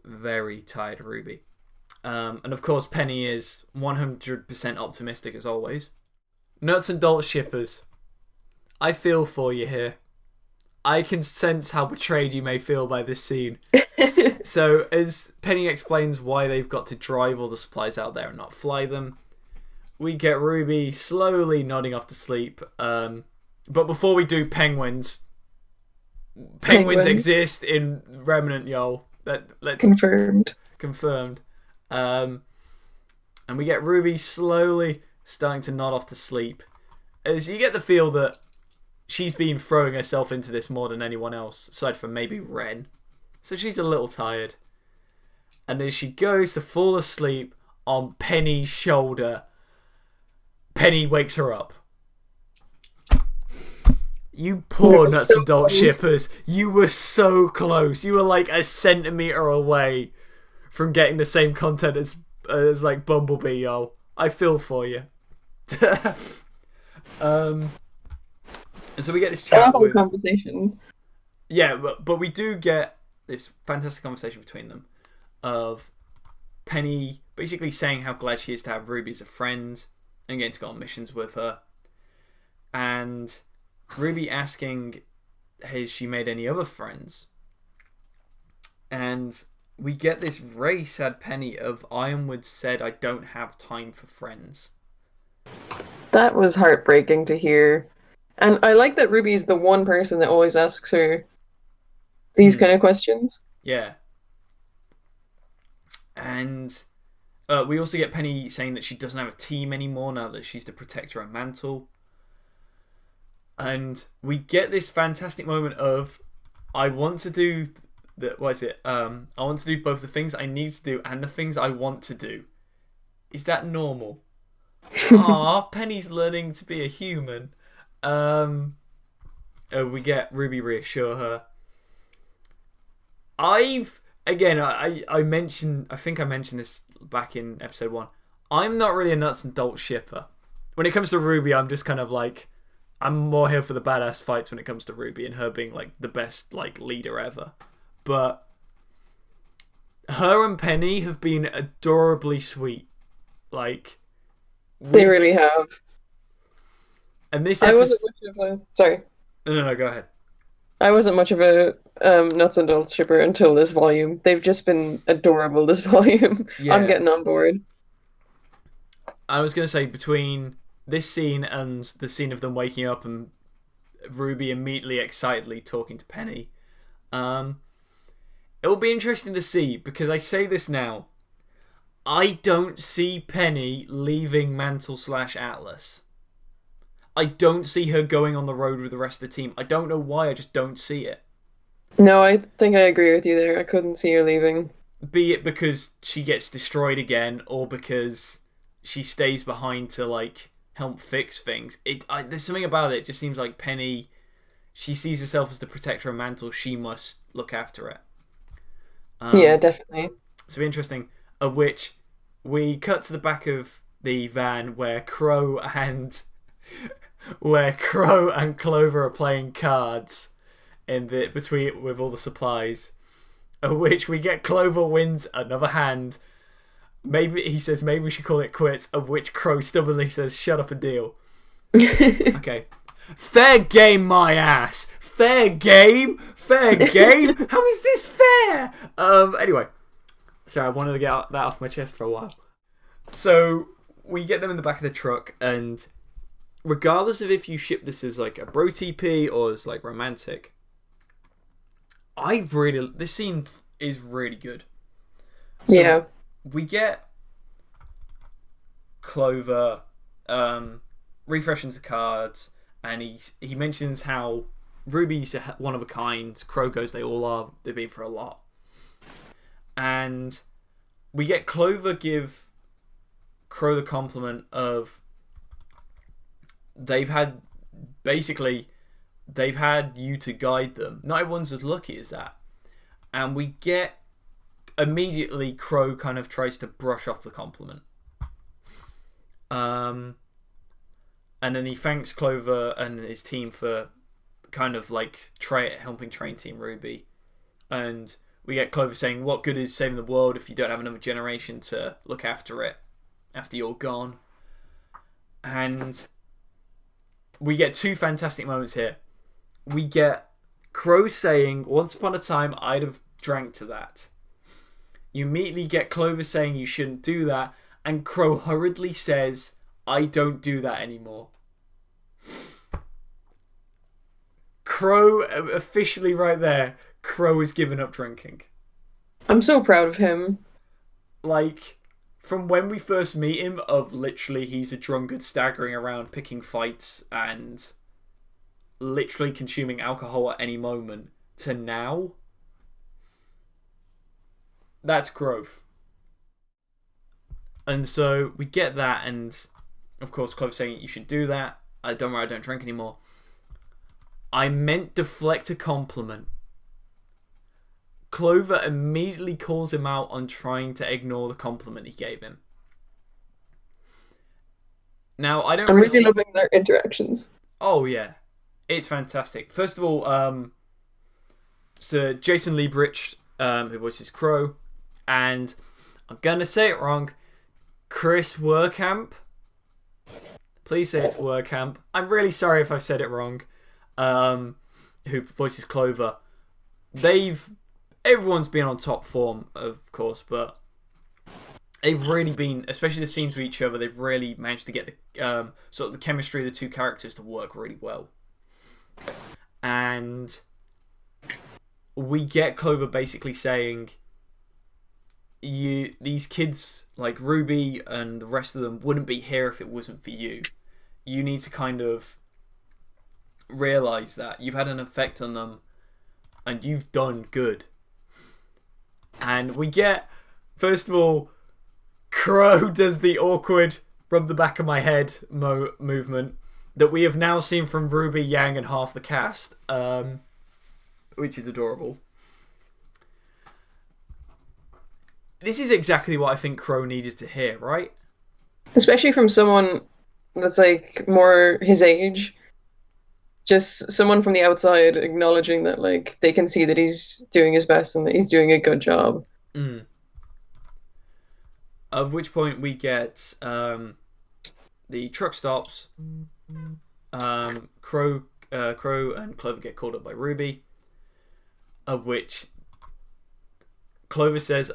[SPEAKER 1] very tired Ruby. And of course, Penny is 100% optimistic as always. Nuts and Bolts shippers, I feel for you here. I can sense how betrayed you may feel by this scene. So, as Penny explains why they've got to drive all the supplies out there and not fly them, we get Ruby slowly nodding off to sleep. But before we do, penguins exist in Remnant, y'all. Let's Confirmed. And we get Ruby slowly starting to nod off to sleep, as you get the feel that she's been throwing herself into this more than anyone else, aside from maybe Ren. So she's a little tired. And as she goes to fall asleep on Penny's shoulder, Penny wakes her up. You poor Nuts and Bolts shippers. You were so close. You were like a centimetre away from getting the same content as like Bumblebee, yo. I feel for you. And so we get this chat with
[SPEAKER 2] conversation.
[SPEAKER 1] Yeah, but we do get this fantastic conversation between them of Penny basically saying how glad she is to have Ruby as a friend and getting to go on missions with her. And Ruby asking, has she made any other friends? And we get this very sad Penny of Ironwood said, I don't have time for friends.
[SPEAKER 2] That was heartbreaking to hear. And I like that Ruby's the one person that always asks her these kind of questions.
[SPEAKER 1] Yeah. And we also get Penny saying that she doesn't have a team anymore now that she's the protector of Mantle. And we get this fantastic moment of, I want to do... I want to do both the things I need to do and the things I want to do. Is that normal? Aw, Penny's learning to be a human. We get Ruby reassure her. I mentioned this back in episode 1. I'm not really a Nuts and Bolts shipper. When it comes to Ruby, I'm just kind of like, I'm more here for the badass fights when it comes to Ruby and her being like the best like leader ever. But her and Penny have been adorably sweet. Like,
[SPEAKER 2] they really have.
[SPEAKER 1] And this
[SPEAKER 2] I wasn't much of a... Sorry.
[SPEAKER 1] No, go ahead.
[SPEAKER 2] I wasn't much of a Nuts and Bolts shipper until this volume. They've just been adorable this volume. Yeah. I'm getting on board.
[SPEAKER 1] I was going to say, between this scene and the scene of them waking up and Ruby immediately excitedly talking to Penny, it will be interesting to see, because I say this now, I don't see Penny leaving Mantle/Atlas. I don't see her going on the road with the rest of the team. I don't know why, I just don't see it.
[SPEAKER 2] No, I think I agree with you there. I couldn't see her leaving.
[SPEAKER 1] Be it because she gets destroyed again, or because she stays behind to like help fix things. There's something about it. It just seems like Penny, she sees herself as the protector of Mantle. She must look after it.
[SPEAKER 2] Yeah, definitely.
[SPEAKER 1] So interesting. Of which we cut to the back of the van where Crow and Clover are playing cards with all the supplies. Of which we get Clover wins another hand. He says maybe we should call it quits. Of which Crow stubbornly says shut up and deal. Okay. Fair game, my ass. Fair game. Fair game. How is this fair? Anyway, sorry, I wanted to get that off my chest for a while. So we get them in the back of the truck, and regardless of if you ship this as like a bro TP or as like romantic, this scene is really good. So
[SPEAKER 2] yeah.
[SPEAKER 1] We get Clover refreshing the cards, and he mentions how Ruby's one of a kind. Crow goes, they all are. They've been for a lot. And we get Clover give Crow the compliment of they've had you to guide them. Not everyone's as lucky as that. And we get immediately Crow kind of tries to brush off the compliment. And then he thanks Clover and his team for kind of like helping train Team RWBY. And we get Clover saying, what good is saving the world if you don't have another generation to look after it after you're gone? And we get two fantastic moments here. We get Crow saying, once upon a time, I'd have drank to that. You immediately get Clover saying you shouldn't do that, and Crow hurriedly says, I don't do that anymore. Crow, officially right there, Crow has given up drinking.
[SPEAKER 2] I'm so proud of him.
[SPEAKER 1] Like, from when we first meet him, of literally he's a drunkard staggering around picking fights and literally consuming alcohol at any moment, to now, that's growth. And so we get that, and of course Clover saying you should do that. Don't worry, I don't drink anymore. I meant deflect a compliment. Clover immediately calls him out on trying to ignore the compliment he gave him. Now, I'm
[SPEAKER 2] really loving their interactions.
[SPEAKER 1] Oh, yeah. It's fantastic. First of all, Sir Jason Liebrich, who voices Crow, and I'm going to say it wrong, Chris Werkamp. Please say it's Werkamp. I'm really sorry if I've said it wrong. Who voices Clover. Everyone's been on top form, of course, but they've really been, especially the scenes with each other, they've really managed to get the sort of the chemistry of the two characters to work really well. And we get Clover basically saying, these kids like RWBY and the rest of them wouldn't be here if it wasn't for you. You need to kind of realise that you've had an effect on them and you've done good. And we get, first of all, Crow does the awkward rub the back of my head movement that we have now seen from RWBY, Yang, and half the cast, which is adorable. This is exactly what I think Crow needed to hear, right?
[SPEAKER 2] Especially from someone that's like more his age. Just someone from the outside acknowledging that like they can see that he's doing his best and that he's doing a good job.
[SPEAKER 1] Mm. Of which point we get the truck stops. Crow and Clover get called up by RWBY. Of which Clover says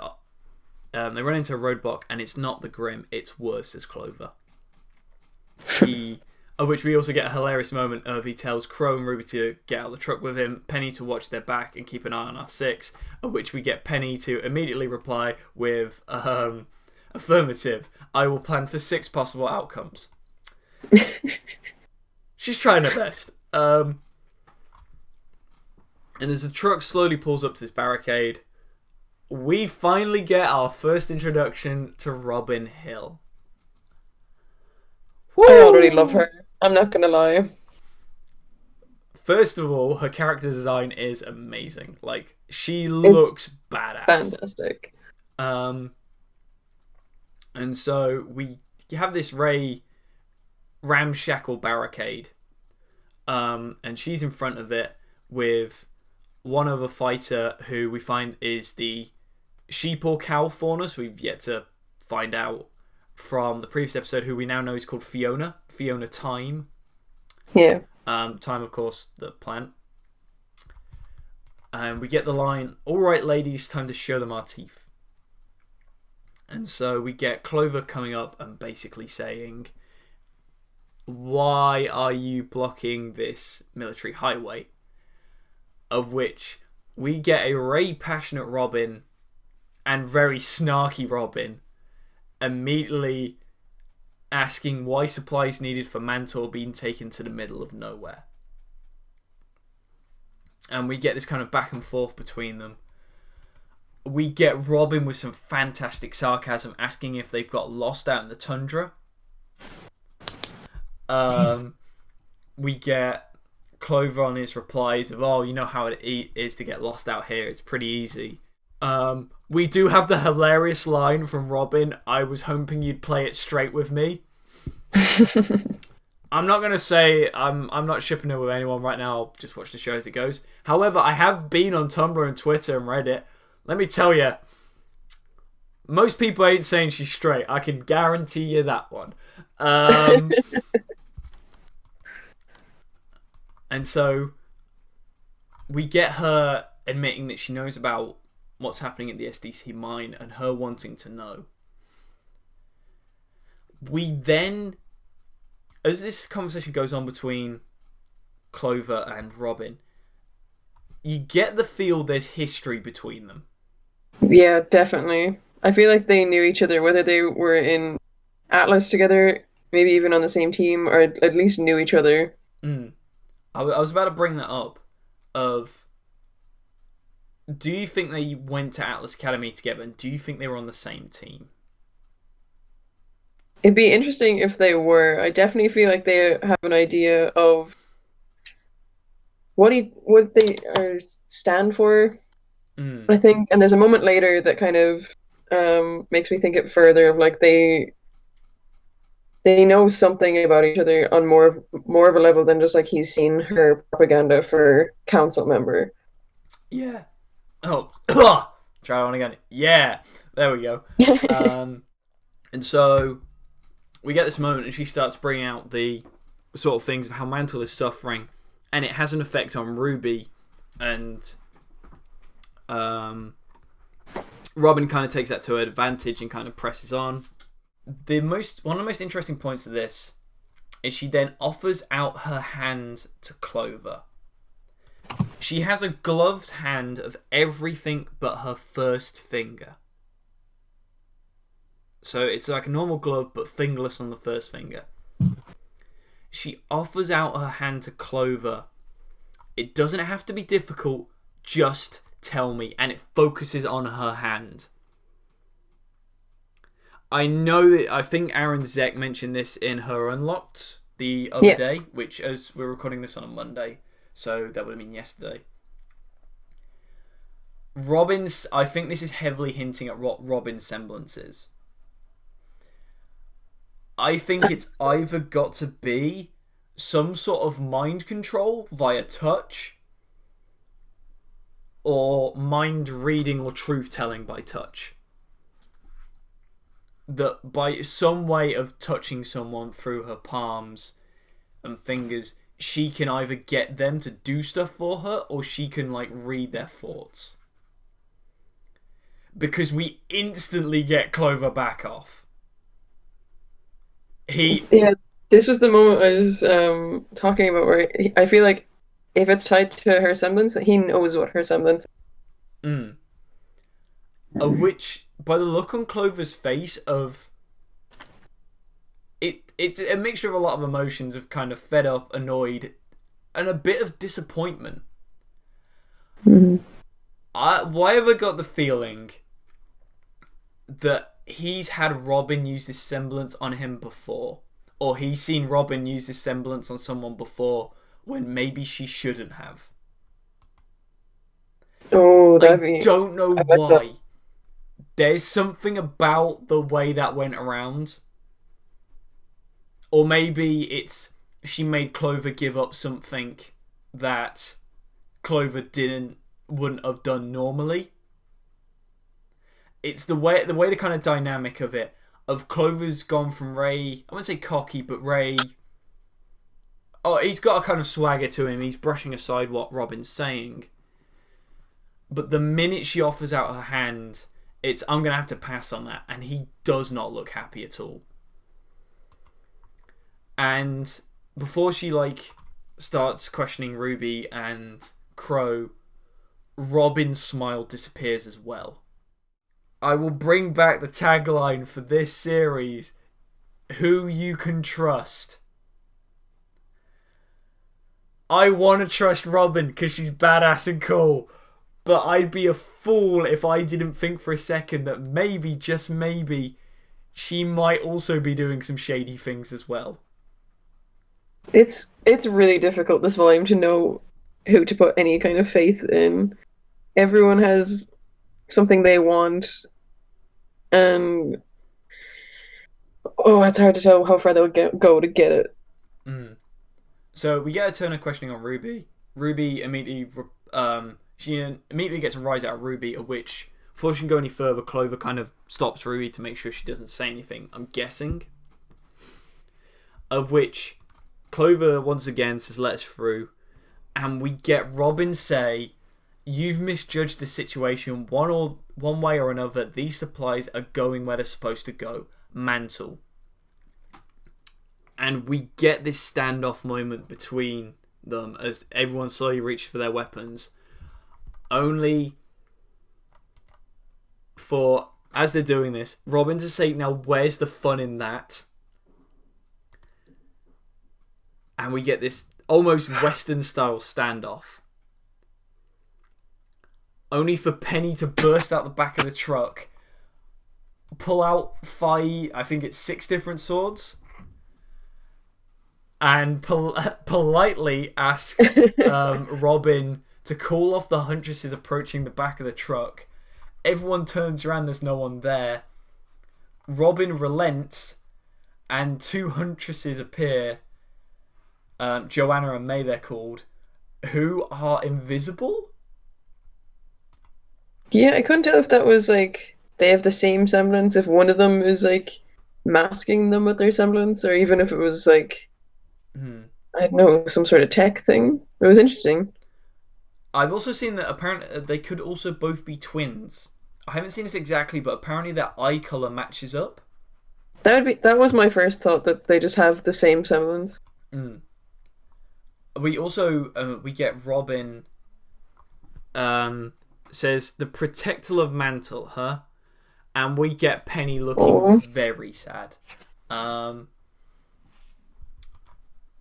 [SPEAKER 1] they run into a roadblock and it's not the Grim, it's worse, says Clover. Of which we also get a hilarious moment of he tells Crow and RWBY to get out of the truck with him, Penny to watch their back and keep an eye on our six, of which we get Penny to immediately reply with affirmative, I will plan for 6 possible outcomes. She's trying her best. And as the truck slowly pulls up to this barricade, we finally get our first introduction to Robin Hill.
[SPEAKER 2] Woo! I already love her. I'm not gonna lie.
[SPEAKER 1] First of all, her character design is amazing. Like, she looks badass.
[SPEAKER 2] Fantastic.
[SPEAKER 1] And so we have this ramshackle barricade. And she's in front of it with one other fighter who we find is the sheep or cow faunus. We've yet to find out from the previous episode, who we now know is called Fiona Time.
[SPEAKER 2] Yeah.
[SPEAKER 1] Time, of course, the plant. And we get the line, all right, ladies, time to show them our teeth. And so we get Clover coming up and basically saying, why are you blocking this military highway? Of which we get a very passionate Robin and very snarky Robin immediately asking why supplies needed for Mantle are being taken to the middle of nowhere. And we get this kind of back and forth between them. We get Robin with some fantastic sarcasm asking if they've got lost out in the tundra. We get Clover on his replies of, oh, you know how it is to get lost out here. It's pretty easy. We do have the hilarious line from Robin, I was hoping you'd play it straight with me. I'm not gonna say I'm not shipping her with anyone right now. I'll just watch the show as it goes. However, I have been on Tumblr and Twitter and Reddit. Let me tell you, most people ain't saying she's straight. I can guarantee you that one. And so we get her admitting that she knows about what's happening at the SDC mine and her wanting to know. We then, as this conversation goes on between Clover and Robin, you get the feel there's history between them.
[SPEAKER 2] Yeah, definitely. I feel like they knew each other, whether they were in Atlas together, maybe even on the same team, or at least knew each other.
[SPEAKER 1] I was about to bring that up. Do you think they went to Atlas Academy together, and do you think they were on the same team?
[SPEAKER 2] It'd be interesting if they were. I definitely feel like they have an idea of what they stand for. I think, and there's a moment later that kind of makes me think it further of like they know something about each other on more of a level than just like he's seen her propaganda for council member.
[SPEAKER 1] Yeah. Oh, try one again. Yeah, there we go. And so we get this moment, and she starts bringing out the sort of things of how Mantle is suffering, and it has an effect on RWBY, and Robin kind of takes that to her advantage and kind of presses on. One of the most interesting points of this is she then offers out her hand to Clover. She has a gloved hand of everything but her first finger. So it's like a normal glove but fingerless on the first finger. She offers out her hand to Clover. It doesn't have to be difficult, just tell me. And it focuses on her hand. I think Aaron Zek mentioned this in her Unlocked the other day, which, as we're recording this on a Monday, so that would have been yesterday. I think this is heavily hinting at what Robin's semblance is. I think it's either got to be some sort of mind control via touch, or mind reading or truth telling by touch. That by some way of touching someone through her palms and fingers, she can either get them to do stuff for her, or she can like read their thoughts. Because we instantly get Clover back off.
[SPEAKER 2] This was the moment I was talking about, where I feel like if it's tied to her semblance, he knows what her semblance is.
[SPEAKER 1] Of which, by the look on Clover's face, it's a mixture of a lot of emotions of kind of fed up, annoyed, and a bit of disappointment. Why have I got the feeling that he's had Robin use this semblance on him before, or he's seen Robin use this semblance on someone before when maybe she shouldn't have?
[SPEAKER 2] Oh,
[SPEAKER 1] I don't know why. There's something about the way that went around. Or maybe she made Clover give up something that Clover wouldn't have done normally. It's the kind of dynamic of it. Of Clover's gone from Ray, I wouldn't say cocky, but Ray, he's got a kind of swagger to him. He's brushing aside what Robin's saying. But the minute she offers out her hand, I'm going to have to pass on that. And he does not look happy at all. And before she starts questioning RWBY and Crow, Robin's smile disappears as well. I will bring back the tagline for this series: who you can trust. I want to trust Robin because she's badass and cool, but I'd be a fool if I didn't think for a second that maybe, just maybe, she might also be doing some shady things as well.
[SPEAKER 2] It's really difficult this volume to know who to put any kind of faith in. Everyone has something they want, and it's hard to tell how far they'll go to get it.
[SPEAKER 1] So we get a turn of questioning on RWBY. RWBY immediately gets a rise out of RWBY, of which, before she can go any further, Clover kind of stops RWBY to make sure she doesn't say anything, I'm guessing. Of which Clover once again says, "Let us through." And we get Robin say, "You've misjudged the situation one way or another. These supplies are going where they're supposed to go. Mantle." And we get this standoff moment between them as everyone slowly reaches for their weapons. Only for, as they're doing this, Robin to say, "Now where's the fun in that?" And we get this almost Western-style standoff. Only for Penny to burst out the back of the truck, pull out I think it's 6 different swords, and politely asks Robin to call off the huntresses approaching the back of the truck. Everyone turns around, there's no one there. Robin relents, and 2 huntresses appear. Joanna and May, they're called, who are invisible?
[SPEAKER 2] Yeah, I couldn't tell if that was like they have the same semblance, if one of them is like masking them with their semblance, or even if it was like I don't know, some sort of tech thing. It was interesting.
[SPEAKER 1] I've also seen that apparently they could also both be twins. I haven't seen this exactly, but apparently their eye colour matches up.
[SPEAKER 2] That was my first thought, that they just have the same semblance.
[SPEAKER 1] We also we get Robin says, "The protector of Mantle, huh?" And we get Penny looking very sad.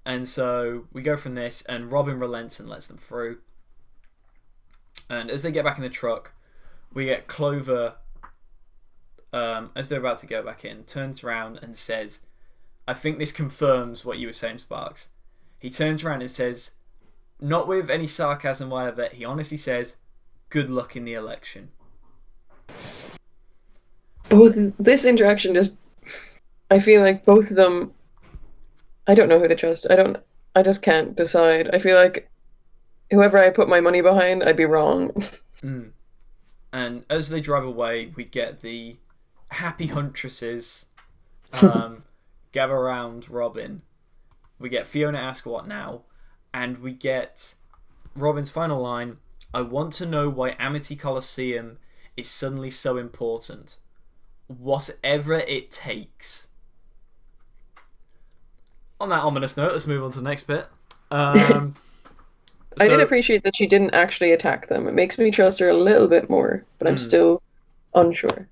[SPEAKER 1] And so we go from this, and Robin relents and lets them through. And as they get back in the truck, we get Clover, as they're about to go back in, turns around and says, "I think this confirms what you were saying, Sparks." He turns around and says, not with any sarcasm, whatever, he honestly says, "Good luck in the election."
[SPEAKER 2] This interaction I feel like both of them, I don't know who to trust. I just can't decide. I feel like whoever I put my money behind, I'd be wrong.
[SPEAKER 1] And as they drive away, we get the happy huntresses gather around Robin. We get Fiona ask, "What now?" And we get Robin's final line, "I want to know why Amity Coliseum is suddenly so important. Whatever it takes." On that ominous note, let's move on to the next bit.
[SPEAKER 2] I did appreciate that she didn't actually attack them. It makes me trust her a little bit more, but I'm still unsure.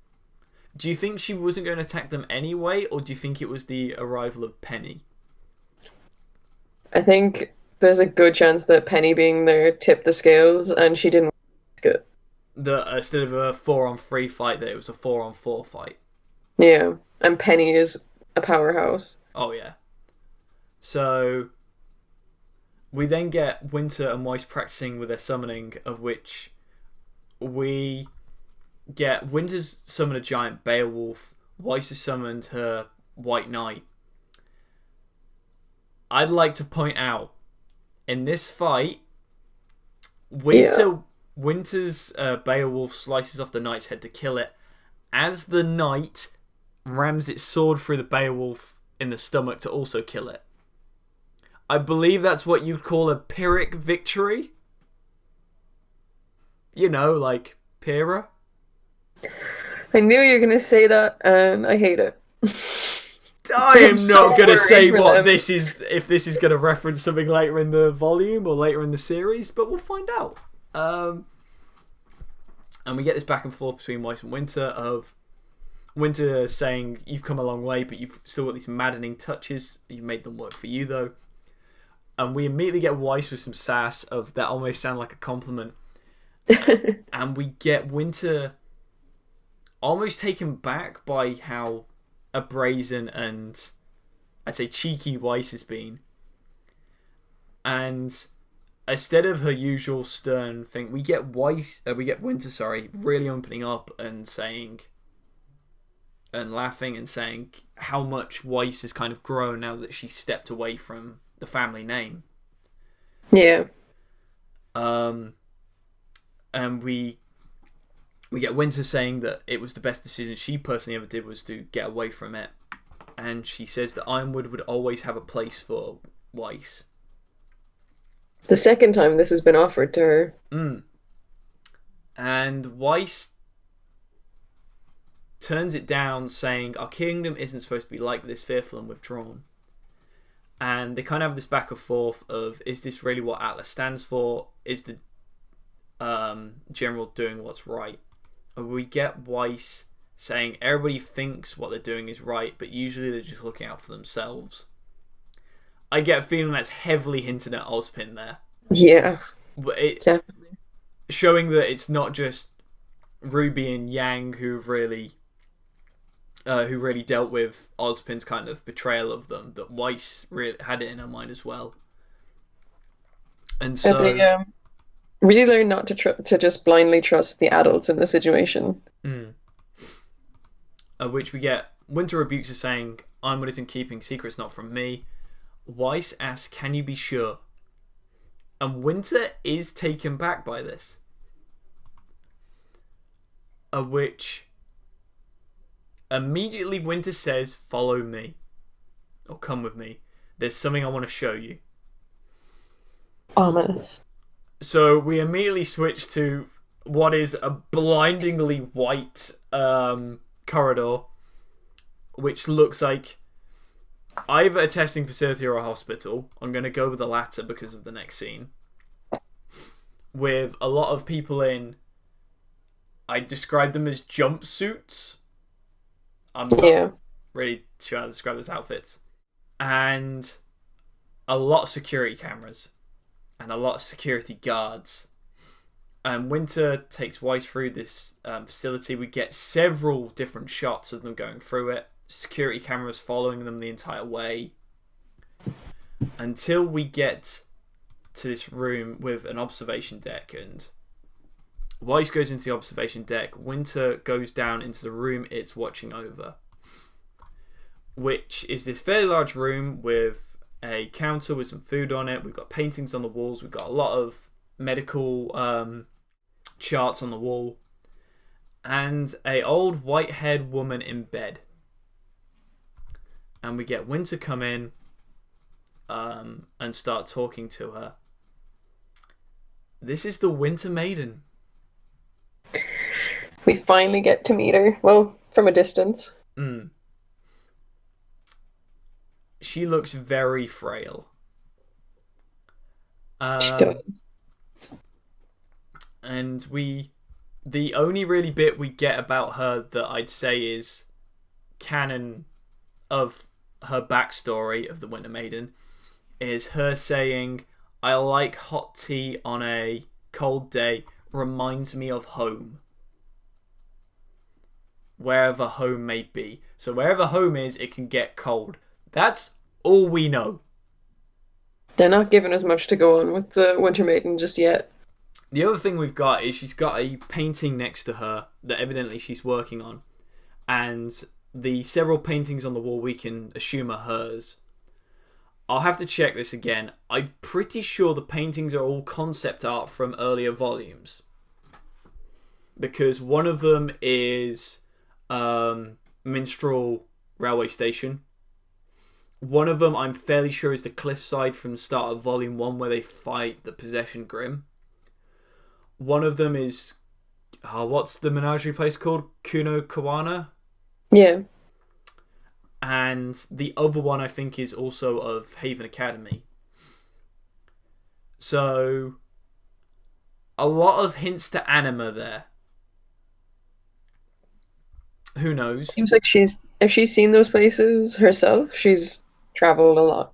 [SPEAKER 1] Do you think she wasn't going to attack them anyway, or do you think it was the arrival of Penny?
[SPEAKER 2] I think there's a good chance that Penny being there tipped the scales, and she didn't risk it.
[SPEAKER 1] Instead of a 4-on-3 fight, that it was a 4-on-4 fight.
[SPEAKER 2] Yeah, and Penny is a powerhouse.
[SPEAKER 1] Oh yeah. So we then get Winter and Weiss practicing with their summoning, of which we get Winter's summoned a giant Beowulf, Weiss has summoned her White Knight. I'd like to point out, in this fight, Winter's Beowulf slices off the knight's head to kill it, as the knight rams its sword through the Beowulf in the stomach to also kill it. I believe that's what you'd call a Pyrrhic victory. You know, like Pyrrha.
[SPEAKER 2] I knew you were going to say that, and I hate it.
[SPEAKER 1] I am not going to say what this is, if this is going to reference something later in the volume or later in the series, but we'll find out. And we get this back and forth between Weiss and Winter, of Winter saying, "You've come a long way, but you've still got these maddening touches. You made them work for you, though." And we immediately get Weiss with some sass of that almost sound like a compliment. And we get Winter almost taken back by how brazen and, I'd say, cheeky Weiss has been. And instead of her usual stern thing, we get Winter, really opening up and saying, and laughing and saying how much Weiss has kind of grown now that she's stepped away from the family name.
[SPEAKER 2] Yeah.
[SPEAKER 1] And we get Winter saying that it was the best decision she personally ever did was to get away from it. And she says that Ironwood would always have a place for Weiss.
[SPEAKER 2] The second time this has been offered to her.
[SPEAKER 1] And Weiss turns it down, saying our kingdom isn't supposed to be like this, fearful and withdrawn. And they kind of have this back and forth of, is this really what Atlas stands for? Is the general doing what's right? And we get Weiss saying everybody thinks what they're doing is right, but usually they're just looking out for themselves. I get a feeling that's heavily hinted at Ozpin there.
[SPEAKER 2] Yeah,
[SPEAKER 1] But
[SPEAKER 2] definitely.
[SPEAKER 1] Showing that it's not just Ruby and Yang who really dealt with Ozpin's kind of betrayal of them, that Weiss really had it in her mind as well. And so
[SPEAKER 2] they really learn not to just blindly trust the adults in the situation.
[SPEAKER 1] Which we get Winter rebukes her, saying, Ironwood isn't keeping secrets, not from me. Weiss asks, can you be sure? And Winter is taken back by this. Which immediately Winter says, follow me. Or come with me. There's something I want to show you.
[SPEAKER 2] Ominous.
[SPEAKER 1] So we immediately switch to what is a blindingly white corridor, which looks like either a testing facility or a hospital. I'm going to go with the latter because of the next scene. With a lot of people in, I describe them as jumpsuits. I'm not really sure how to describe those outfits. And a lot of security cameras. And a lot of security guards. And Winter takes Weiss through this facility. We get several different shots of them going through it. Security cameras following them the entire way. Until we get to this room with an observation deck. And Weiss goes into the observation deck. Winter goes down into the room it's watching over. Which is this fairly large room with a counter with some food on it. We've got paintings on the walls. We've got a lot of medical charts on the wall. And a old white-haired woman in bed. And we get Winter come in and start talking to her. This is the Winter Maiden.
[SPEAKER 2] We finally get to meet her. Well, from a distance.
[SPEAKER 1] She looks very frail.
[SPEAKER 2] She does.
[SPEAKER 1] And the only really bit we get about her that I'd say is canon of her backstory of the Winter Maiden is her saying, I like hot tea on a cold day, reminds me of home. Wherever home may be. So wherever home is, it can get cold. That's all we know.
[SPEAKER 2] They're not giving us much to go on with the Winter Maiden just yet.
[SPEAKER 1] The other thing we've got is she's got a painting next to her that evidently she's working on. And the several paintings on the wall we can assume are hers. I'll have to check this again. I'm pretty sure the paintings are all concept art from earlier volumes. Because one of them is Minstrel Railway Station. One of them I'm fairly sure is the cliffside from the start of Volume 1 where they fight the Possession Grim. One of them is... what's the menagerie place called? Kuno Kawana?
[SPEAKER 2] Yeah.
[SPEAKER 1] And the other one I think is also of Haven Academy. So... a lot of hints to anima there. Who knows?
[SPEAKER 2] Seems like if she's seen those places herself, she's travelled a lot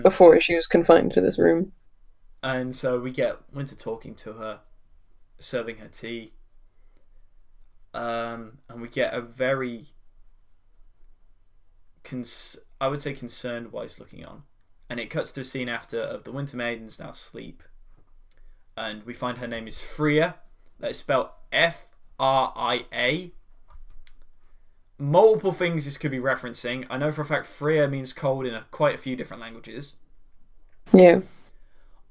[SPEAKER 2] before she was confined to this room.
[SPEAKER 1] And so we get Winter talking to her, serving her tea. And we get a very, I would say concerned Weiss looking on. And it cuts to a scene after of the Winter Maidens now asleep. And we find her name is Freya. That is spelled F-R-I-A. Multiple things this could be referencing. I know for a fact Freya means cold in quite a few different languages.
[SPEAKER 2] Yeah.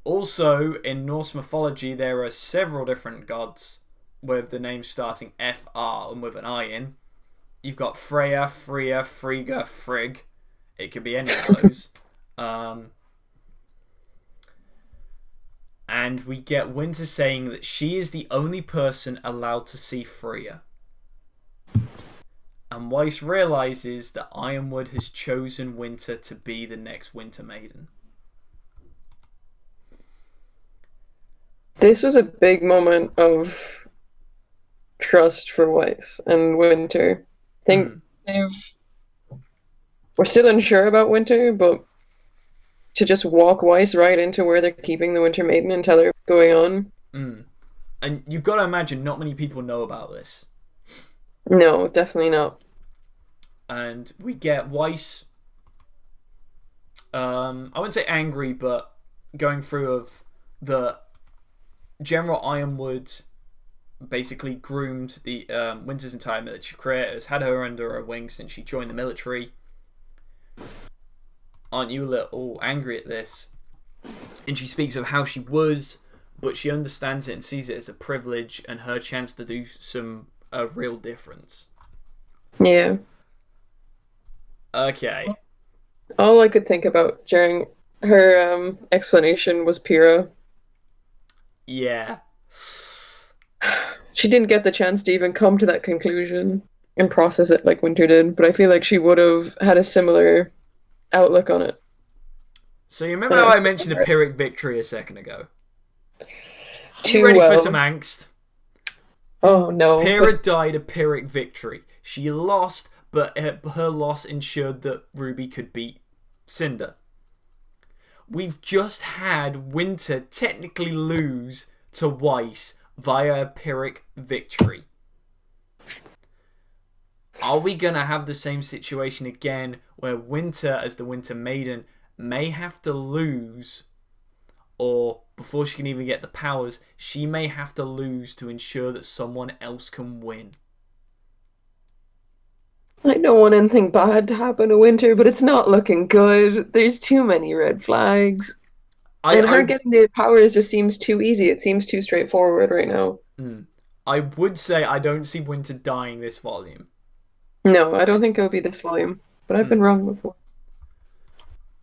[SPEAKER 1] Also, in Norse mythology, there are several different gods with the names starting FR and with an I in. You've got Freya, Freya, Frigga, Frigg. It could be any of those. And we get Winter saying that she is the only person allowed to see Freya. And Weiss realizes that Ironwood has chosen Winter to be the next Winter Maiden.
[SPEAKER 2] This was a big moment of trust for Weiss and Winter. I think we're still unsure about Winter, but to just walk Weiss right into where they're keeping the Winter Maiden and tell her what's going on.
[SPEAKER 1] And you've got to imagine not many people know about this.
[SPEAKER 2] No, definitely not.
[SPEAKER 1] And we get Weiss, I wouldn't say angry, but going through of the General Ironwood basically groomed the Winter's entire military career, has had her under her wing since she joined the military. Aren't you a little angry at this? And she speaks of how she was, but she understands it and sees it as a privilege and her chance to do a real difference.
[SPEAKER 2] Yeah.
[SPEAKER 1] Okay.
[SPEAKER 2] All I could think about during her explanation was Pyrrha.
[SPEAKER 1] Yeah.
[SPEAKER 2] She didn't get the chance to even come to that conclusion and process it like Winter did, but I feel like she would have had a similar outlook on it.
[SPEAKER 1] So you remember how I mentioned a Pyrrhic victory a second ago?
[SPEAKER 2] Too
[SPEAKER 1] you ready
[SPEAKER 2] well.
[SPEAKER 1] for some angst?
[SPEAKER 2] Oh no.
[SPEAKER 1] Pyrrha died a Pyrrhic victory. She lost, but her loss ensured that RWBY could beat Cinder. We've just had Winter technically lose to Weiss via a Pyrrhic victory. Are we going to have the same situation again where Winter, as the Winter Maiden, may have to lose, or before she can even get the powers, she may have to lose to ensure that someone else can win?
[SPEAKER 2] I don't want anything bad to happen to Winter, but it's not looking good. There's too many red flags. Her getting the powers just seems too easy. It seems too straightforward right now.
[SPEAKER 1] I would say I don't see Winter dying this volume.
[SPEAKER 2] No, I don't think it'll be this volume, but I've been wrong before.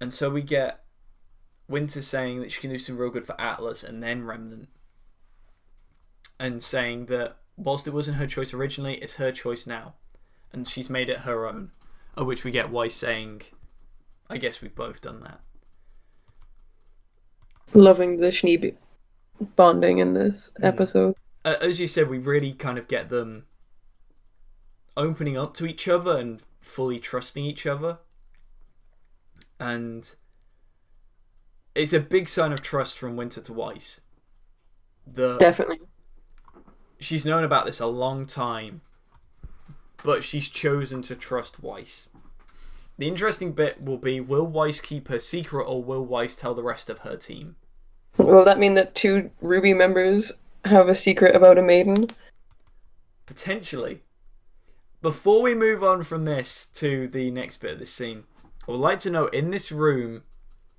[SPEAKER 1] And so we get Winter saying that she can do some real good for Atlas and then Remnant. And saying that whilst it wasn't her choice originally, it's her choice now. And she's made it her own. Of which we get Weiss saying, I guess we've both done that.
[SPEAKER 2] Loving the Schnee bonding in this episode.
[SPEAKER 1] As you said, we really kind of get them opening up to each other and fully trusting each other. And it's a big sign of trust from Winter to Weiss.
[SPEAKER 2] Definitely.
[SPEAKER 1] She's known about this a long time, but she's chosen to trust Weiss. The interesting bit will be, will Weiss keep her secret or will Weiss tell the rest of her team?
[SPEAKER 2] Will that mean that 2 RWBY members have a secret about a maiden?
[SPEAKER 1] Potentially. Before we move on from this to the next bit of this scene, I would like to know, in this room,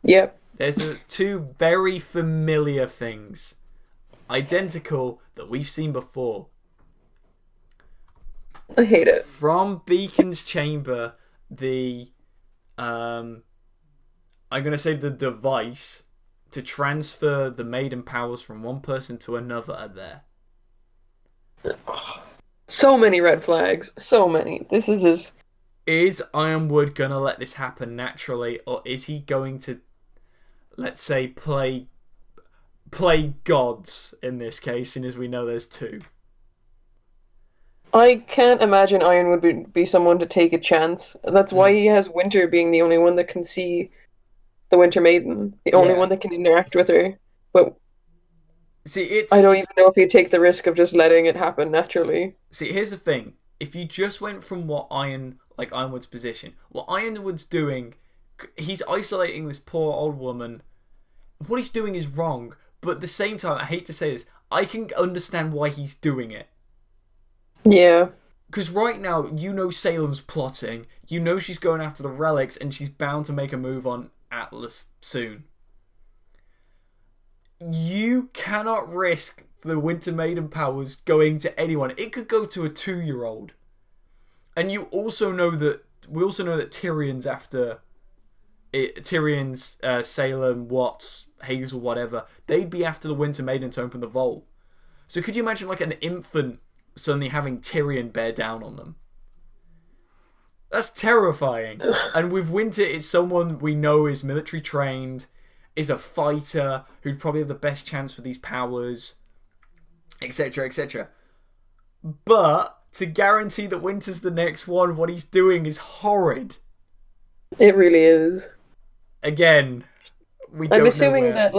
[SPEAKER 1] there's 2 very familiar things. Identical, that we've seen before.
[SPEAKER 2] I hate it.
[SPEAKER 1] From Beacon's chamber, I'm going to say the device to transfer the maiden powers from one person to another are there.
[SPEAKER 2] So many red flags. So many. This is just...
[SPEAKER 1] Is Ironwood going to let this happen naturally, or is he going to, let's say, play gods in this case, and as we know there's 2?
[SPEAKER 2] I can't imagine Ironwood would be someone to take a chance. That's why he has Winter being the only one that can see the Winter Maiden, the only one that can interact with her. But
[SPEAKER 1] see,
[SPEAKER 2] I don't even know if he'd take the risk of just letting it happen naturally.
[SPEAKER 1] See, here's the thing. If you just went from what Ironwood's position, what Ironwood's doing, he's isolating this poor old woman. What he's doing is wrong, but at the same time, I hate to say this, I can understand why he's doing it.
[SPEAKER 2] Yeah.
[SPEAKER 1] Because right now, you know Salem's plotting, you know she's going after the relics, and she's bound to make a move on Atlas soon. you cannot risk the Winter Maiden powers going to anyone. It could go to a 2-year-old. And we also know that Tyrion's after it. Tyrion's Salem, Watts, Hazel, whatever. They'd be after the Winter Maiden to open the vault. So could you imagine like an infant suddenly having Tyrion bear down on them? That's terrifying. And with Winter, it's someone we know is military trained, is a fighter, who'd probably have the best chance for these powers, etc., etc. But to guarantee that Winter's the next one, what he's doing is horrid.
[SPEAKER 2] It really is.
[SPEAKER 1] Again, I'm assuming that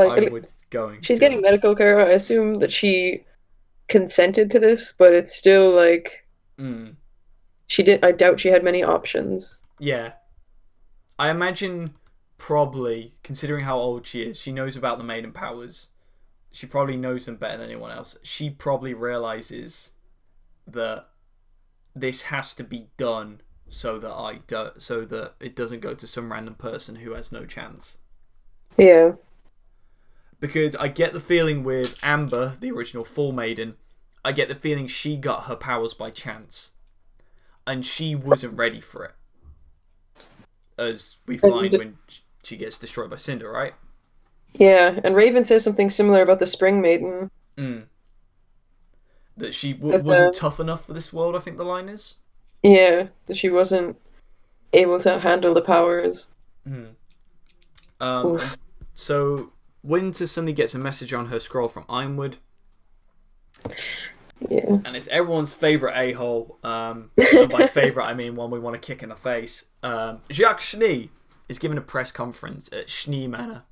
[SPEAKER 2] she's getting medical care. I assume that she consented to this, but it's still like she did. I doubt she had many options.
[SPEAKER 1] Yeah, I imagine probably, considering how old she is, she knows about the Maiden powers. She probably knows them better than anyone else. She probably realizes that this has to be done so that it doesn't go to some random person who has no chance.
[SPEAKER 2] Yeah.
[SPEAKER 1] Because I get the feeling with Amber, the original Full Maiden, I get the feeling she got her powers by chance. And she wasn't ready for it. As we find when she gets destroyed by Cinder, right?
[SPEAKER 2] Yeah, and Raven says something similar about the Spring Maiden.
[SPEAKER 1] That she wasn't tough enough for this world, I think the line is.
[SPEAKER 2] Yeah, that she wasn't able to handle the powers.
[SPEAKER 1] So Winter suddenly gets a message on her scroll from Ironwood.
[SPEAKER 2] Yeah.
[SPEAKER 1] And it's everyone's favourite a-hole. And by favourite, I mean one we want to kick in the face. Jacques Schnee is giving a press conference at Schnee Manor.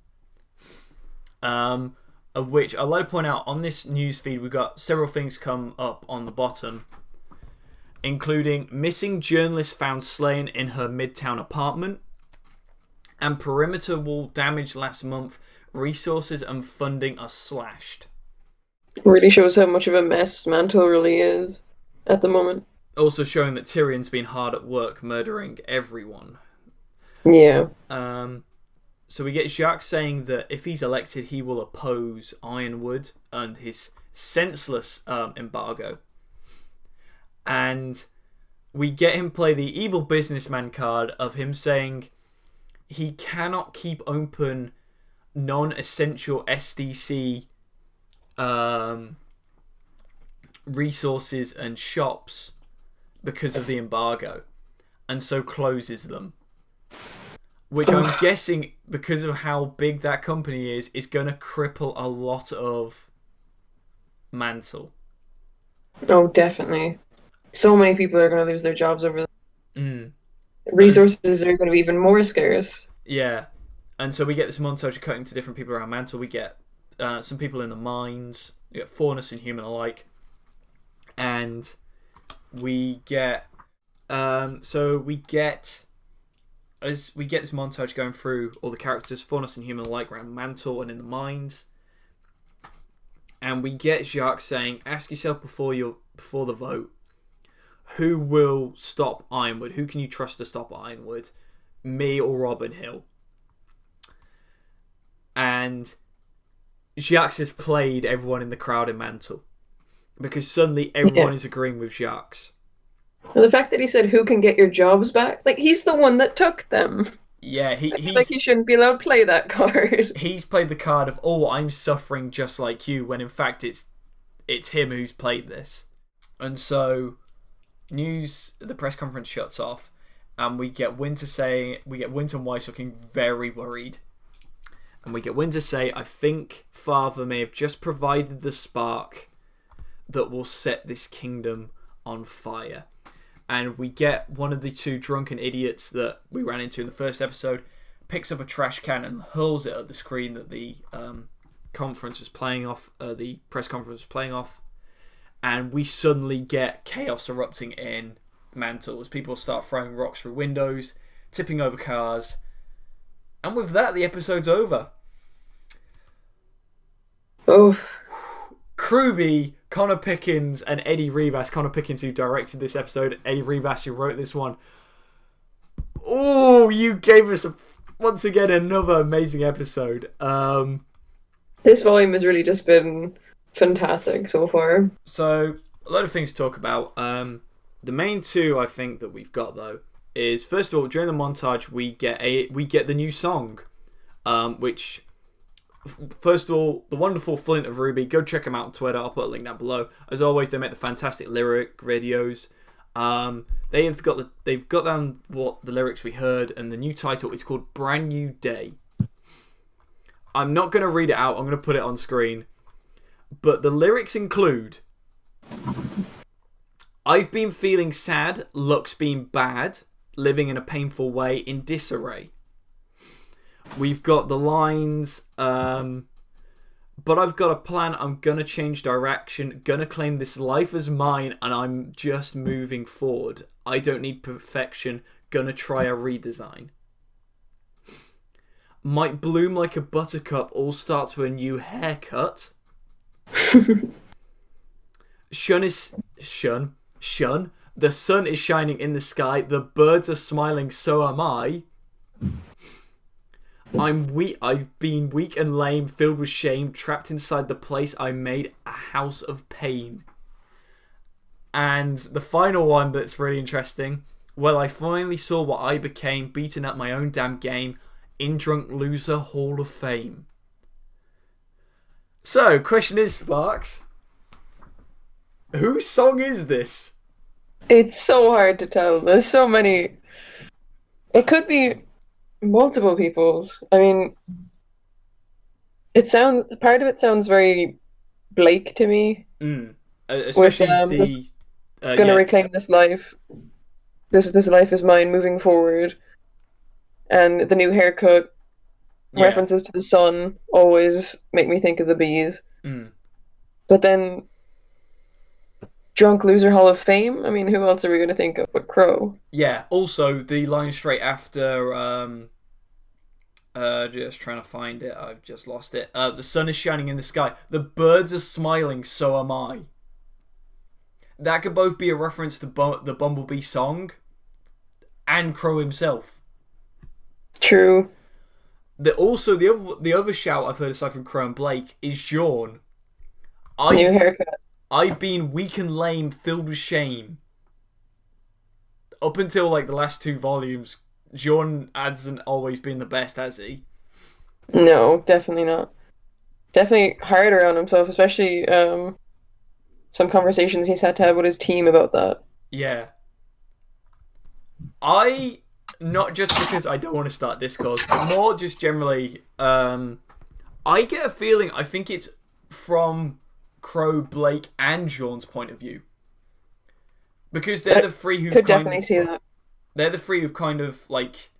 [SPEAKER 1] Of which I'd like to point out, on this news feed, we've got several things come up on the bottom, including missing journalist found slain in her Midtown apartment, and perimeter wall damage last month, resources and funding are slashed.
[SPEAKER 2] Really shows how much of a mess Mantle really is at the moment.
[SPEAKER 1] Also showing that Tyrion's been hard at work murdering everyone.
[SPEAKER 2] Yeah.
[SPEAKER 1] So we get Jacques saying that if he's elected, he will oppose Ironwood and his senseless embargo. And we get him play the evil businessman card of him saying he cannot keep open non-essential SDC resources and shops because of the embargo, and so closes them. Which I'm guessing, because of how big that company is going to cripple a lot of Mantle.
[SPEAKER 2] Oh, definitely. So many people are going to lose their jobs over that. Resources are going to be even more scarce.
[SPEAKER 1] Yeah. And so we get this montage of cutting to different people around Mantle. We get some people in the mines. We get Faunus and Human alike. And we get... As we get this montage going through all the characters, Faunus and Human alike, around Mantle and in the mines. And we get Jacques saying, ask yourself before the vote, who will stop Ironwood? Who can you trust to stop Ironwood? Me or Robin Hill? And Jacques has played everyone in the crowd in Mantle. Because suddenly everyone is agreeing with Jacques.
[SPEAKER 2] And the fact that he said, who can get your jobs back? Like, he's the one that took them.
[SPEAKER 1] Yeah,
[SPEAKER 2] he's like, he shouldn't be allowed to play that card.
[SPEAKER 1] He's played the card of, oh, I'm suffering just like you, when in fact it's him who's played this. And so the press conference shuts off, and we get Winter and Weiss looking very worried. And we get Winter say, I think Father may have just provided the spark that will set this kingdom on fire. And we get one of the two drunken idiots that we ran into in the first episode picks up a trash can and hurls it at the screen that the conference was playing off, the press conference was playing off. And we suddenly get chaos erupting in Mantle as people start throwing rocks through windows, tipping over cars. And with that, the episode's over.
[SPEAKER 2] Oh.
[SPEAKER 1] RWBY, Connor Pickens, and Eddie Rivas. Connor Pickens, who directed this episode, Eddie Rivas, who wrote this one. Oh, you gave us once again another amazing episode.
[SPEAKER 2] This volume has really just been fantastic so far.
[SPEAKER 1] So, a lot of things to talk about. The main two I think that we've got though is, first of all, during the montage we get the new song, which, first of all, the wonderful Flint of RWBY. Go check them out on Twitter. I'll put a link down below. As always, they make the fantastic lyric videos. They've got down what the lyrics we heard, and the new title is called Brand New Day. I'm not going to read it out. I'm going to put it on screen. But the lyrics include: I've been feeling sad, luck's been bad, living in a painful way, in disarray. We've got the lines, but I've got a plan, I'm gonna change direction, gonna claim this life as mine, and I'm just moving forward. I don't need perfection, gonna try a redesign. Might bloom like a buttercup, all starts with a new haircut. Shun. The sun is shining in the sky. The birds are smiling, so am I. I'm weak. I've been weak and lame, filled with shame, trapped inside the place I made, a house of pain. And the final one that's really interesting. Well, I finally saw what I became, beating up my own damn game, in Drunk Loser Hall of Fame. So, question is, Sparks, whose song is this?
[SPEAKER 2] It's so hard to tell. There's so many. It could be multiple people's. I mean, part of it sounds very Blake to me.
[SPEAKER 1] Especially
[SPEAKER 2] with gonna reclaim this life. This life is mine, moving forward. And the new haircut, references to the sun always make me think of the bees. But then Drunk Loser Hall of Fame? I mean, who else are we going to think of but Crow?
[SPEAKER 1] Yeah, also the line straight after, just trying to find it, I've just lost it. The sun is shining in the sky. The birds are smiling, so am I. That could both be a reference to the Bumblebee song and Crow himself.
[SPEAKER 2] True.
[SPEAKER 1] Also, the other shout I've heard aside from Crow and Blake is Sean.
[SPEAKER 2] New haircut.
[SPEAKER 1] I've been weak and lame, filled with shame. Up until like the last two volumes, John hasn't always been the best, has he?
[SPEAKER 2] No, definitely not. Definitely hard around himself, especially some conversations he's had to have with his team about that.
[SPEAKER 1] Yeah. Not just because I don't want to start discourse, but more just generally, I get a feeling, I think it's from Crow, Blake, and Sean's point of view. Because they're the three who
[SPEAKER 2] definitely see that.
[SPEAKER 1] They're the three who've kind of, like,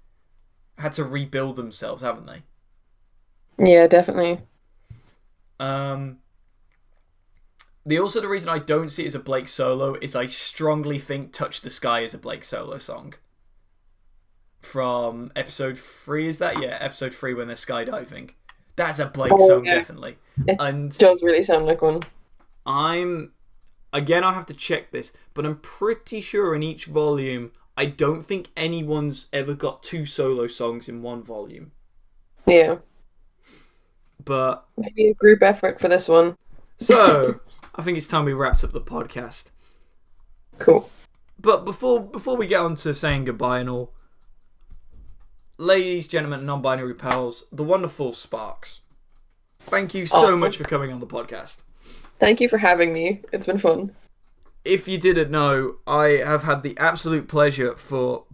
[SPEAKER 1] had to rebuild themselves, haven't they?
[SPEAKER 2] Yeah, definitely.
[SPEAKER 1] The reason I don't see it as a Blake solo is I strongly think Touch the Sky is a Blake solo song. From episode 3, is that? Yeah, episode 3 when they're skydiving. That's a Blake song, definitely.
[SPEAKER 2] It does really sound like one.
[SPEAKER 1] Again, I'll have to check this, but I'm pretty sure in each volume, I don't think anyone's ever got 2 solo songs in one volume.
[SPEAKER 2] Yeah.
[SPEAKER 1] But
[SPEAKER 2] maybe a group effort for this one.
[SPEAKER 1] So, I think it's time we wrapped up the podcast.
[SPEAKER 2] Cool.
[SPEAKER 1] But before we get on to saying goodbye and all, ladies, gentlemen, non-binary pals, the wonderful Sparks, thank you so much for coming on the podcast.
[SPEAKER 2] Thank you for having me. It's been fun.
[SPEAKER 1] If you didn't know, I have had the absolute pleasure for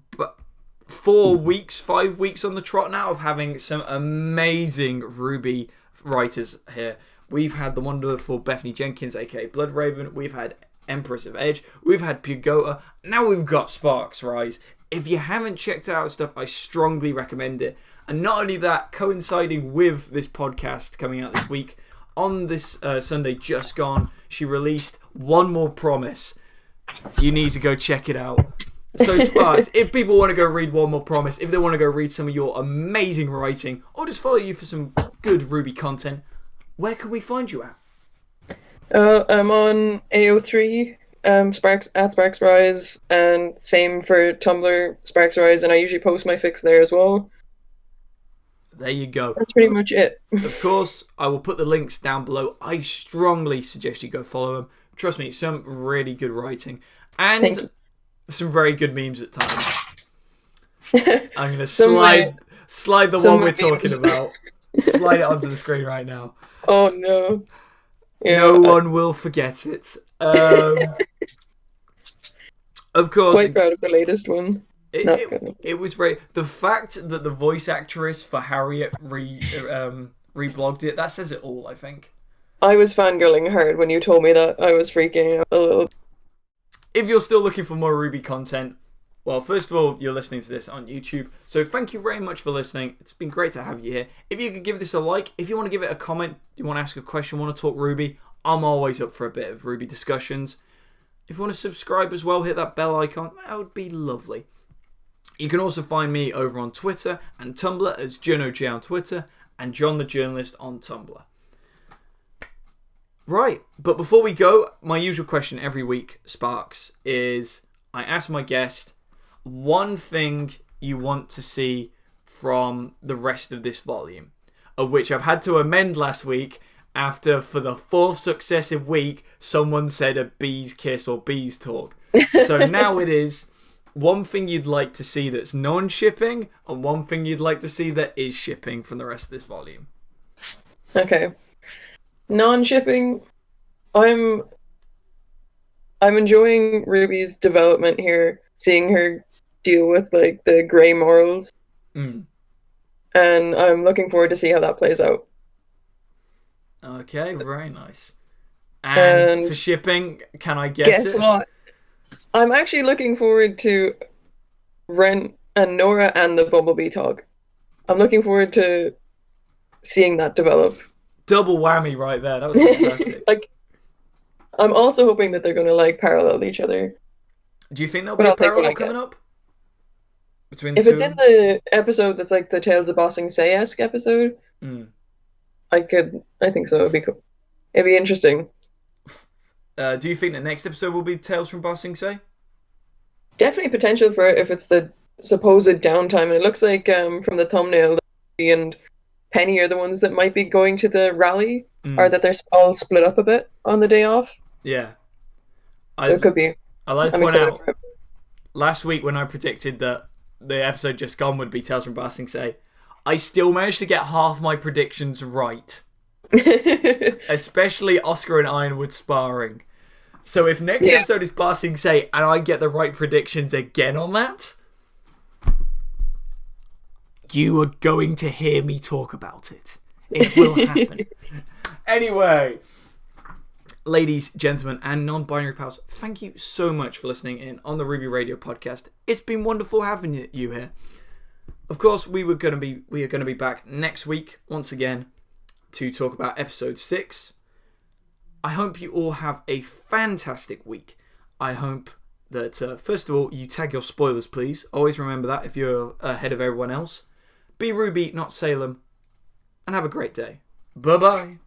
[SPEAKER 1] 5 weeks on the trot now of having some amazing RWBY writers here. We've had the wonderful Bethany Jenkins, aka Bloodraven. We've had Empress of Edge. We've had Pugota. Now we've got SparksRise. If you haven't checked out stuff, I strongly recommend it. And not only that, coinciding with this podcast coming out this week, on this Sunday just gone, she released One More Promise. You need to go check it out. So Sparks, if people want to go read One More Promise, if they want to go read some of your amazing writing, or just follow you for some good RWBY content, where can we find you at?
[SPEAKER 2] I'm on AO3, Sparks at SparksRise, and same for Tumblr, SparksRise, and I usually post my fics there as well.
[SPEAKER 1] There you go.
[SPEAKER 2] That's pretty much it.
[SPEAKER 1] Of course, I will put the links down below. I strongly suggest you go follow them. Trust me, some really good writing. And some very good memes at times. I'm going to slide the one we're talking about. Slide it onto the screen right now.
[SPEAKER 2] Oh, no. Yeah,
[SPEAKER 1] no one will forget it. Of course.
[SPEAKER 2] Quite proud of the latest one.
[SPEAKER 1] It was very... The fact that the voice actress for Harriet reblogged it, that says it all, I think.
[SPEAKER 2] I was fangirling hard when you told me that. I was freaking out a little.
[SPEAKER 1] If you're still looking for more RWBY content, well, first of all, you're listening to this on YouTube. So thank you very much for listening. It's been great to have you here. If you could give this a like, if you want to give it a comment, you want to ask a question, want to talk RWBY, I'm always up for a bit of RWBY discussions. If you want to subscribe as well, hit that bell icon. That would be lovely. You can also find me over on Twitter and Tumblr as JournoJ on Twitter and John the Journalist on Tumblr. Right, but before we go, my usual question every week, Sparks, is I ask my guest one thing you want to see from the rest of this volume, of which I've had to amend last week after, for the fourth successive week, someone said a bee's kiss or bee's talk. So now it is one thing you'd like to see that's non-shipping and one thing you'd like to see that is shipping from the rest of this volume.
[SPEAKER 2] Okay. Non-shipping, I'm enjoying Ruby's development here, seeing her deal with like the grey morals, and I'm looking forward to see how that plays out.
[SPEAKER 1] Okay, very nice. And for shipping, can I guess it?
[SPEAKER 2] What? I'm actually looking forward to Ren and Nora and the Bumblebee talk. I'm looking forward to seeing that develop.
[SPEAKER 1] Double whammy right there. That was fantastic.
[SPEAKER 2] Like, I'm also hoping that they're going to like parallel each other.
[SPEAKER 1] Do you think there'll be a parallel coming up between the
[SPEAKER 2] if
[SPEAKER 1] two?
[SPEAKER 2] It's in the episode that's like the Tales of Bossing Say-esque episode, I think so. It'd be cool. It'd be interesting.
[SPEAKER 1] Do you think the next episode will be Tales from Ba Sing Se?
[SPEAKER 2] Definitely potential for it if it's the supposed downtime. And it looks like from the thumbnail, and Penny are the ones that might be going to the rally, or that they're all split up a bit on the day off.
[SPEAKER 1] Yeah.
[SPEAKER 2] It could be.
[SPEAKER 1] I'd like to point out, last week when I predicted that the episode just gone would be Tales from Ba Sing Se, I still managed to get half my predictions right. Especially Oscar and Ironwood sparring. So if next episode is Ba Sing Se and I get the right predictions again on that, you are going to hear me talk about it. It will happen. Anyway, ladies, gentlemen, and non-binary pals, thank you so much for listening in on the RWBY Radio Podcast. It's been wonderful having you here. Of course, we are going to be back next week once again to talk about episode 6. I hope you all have a fantastic week. I hope that, first of all, you tag your spoilers, please. Always remember that if you're ahead of everyone else. Be RWBY, not Salem. And have a great day. Bye-bye.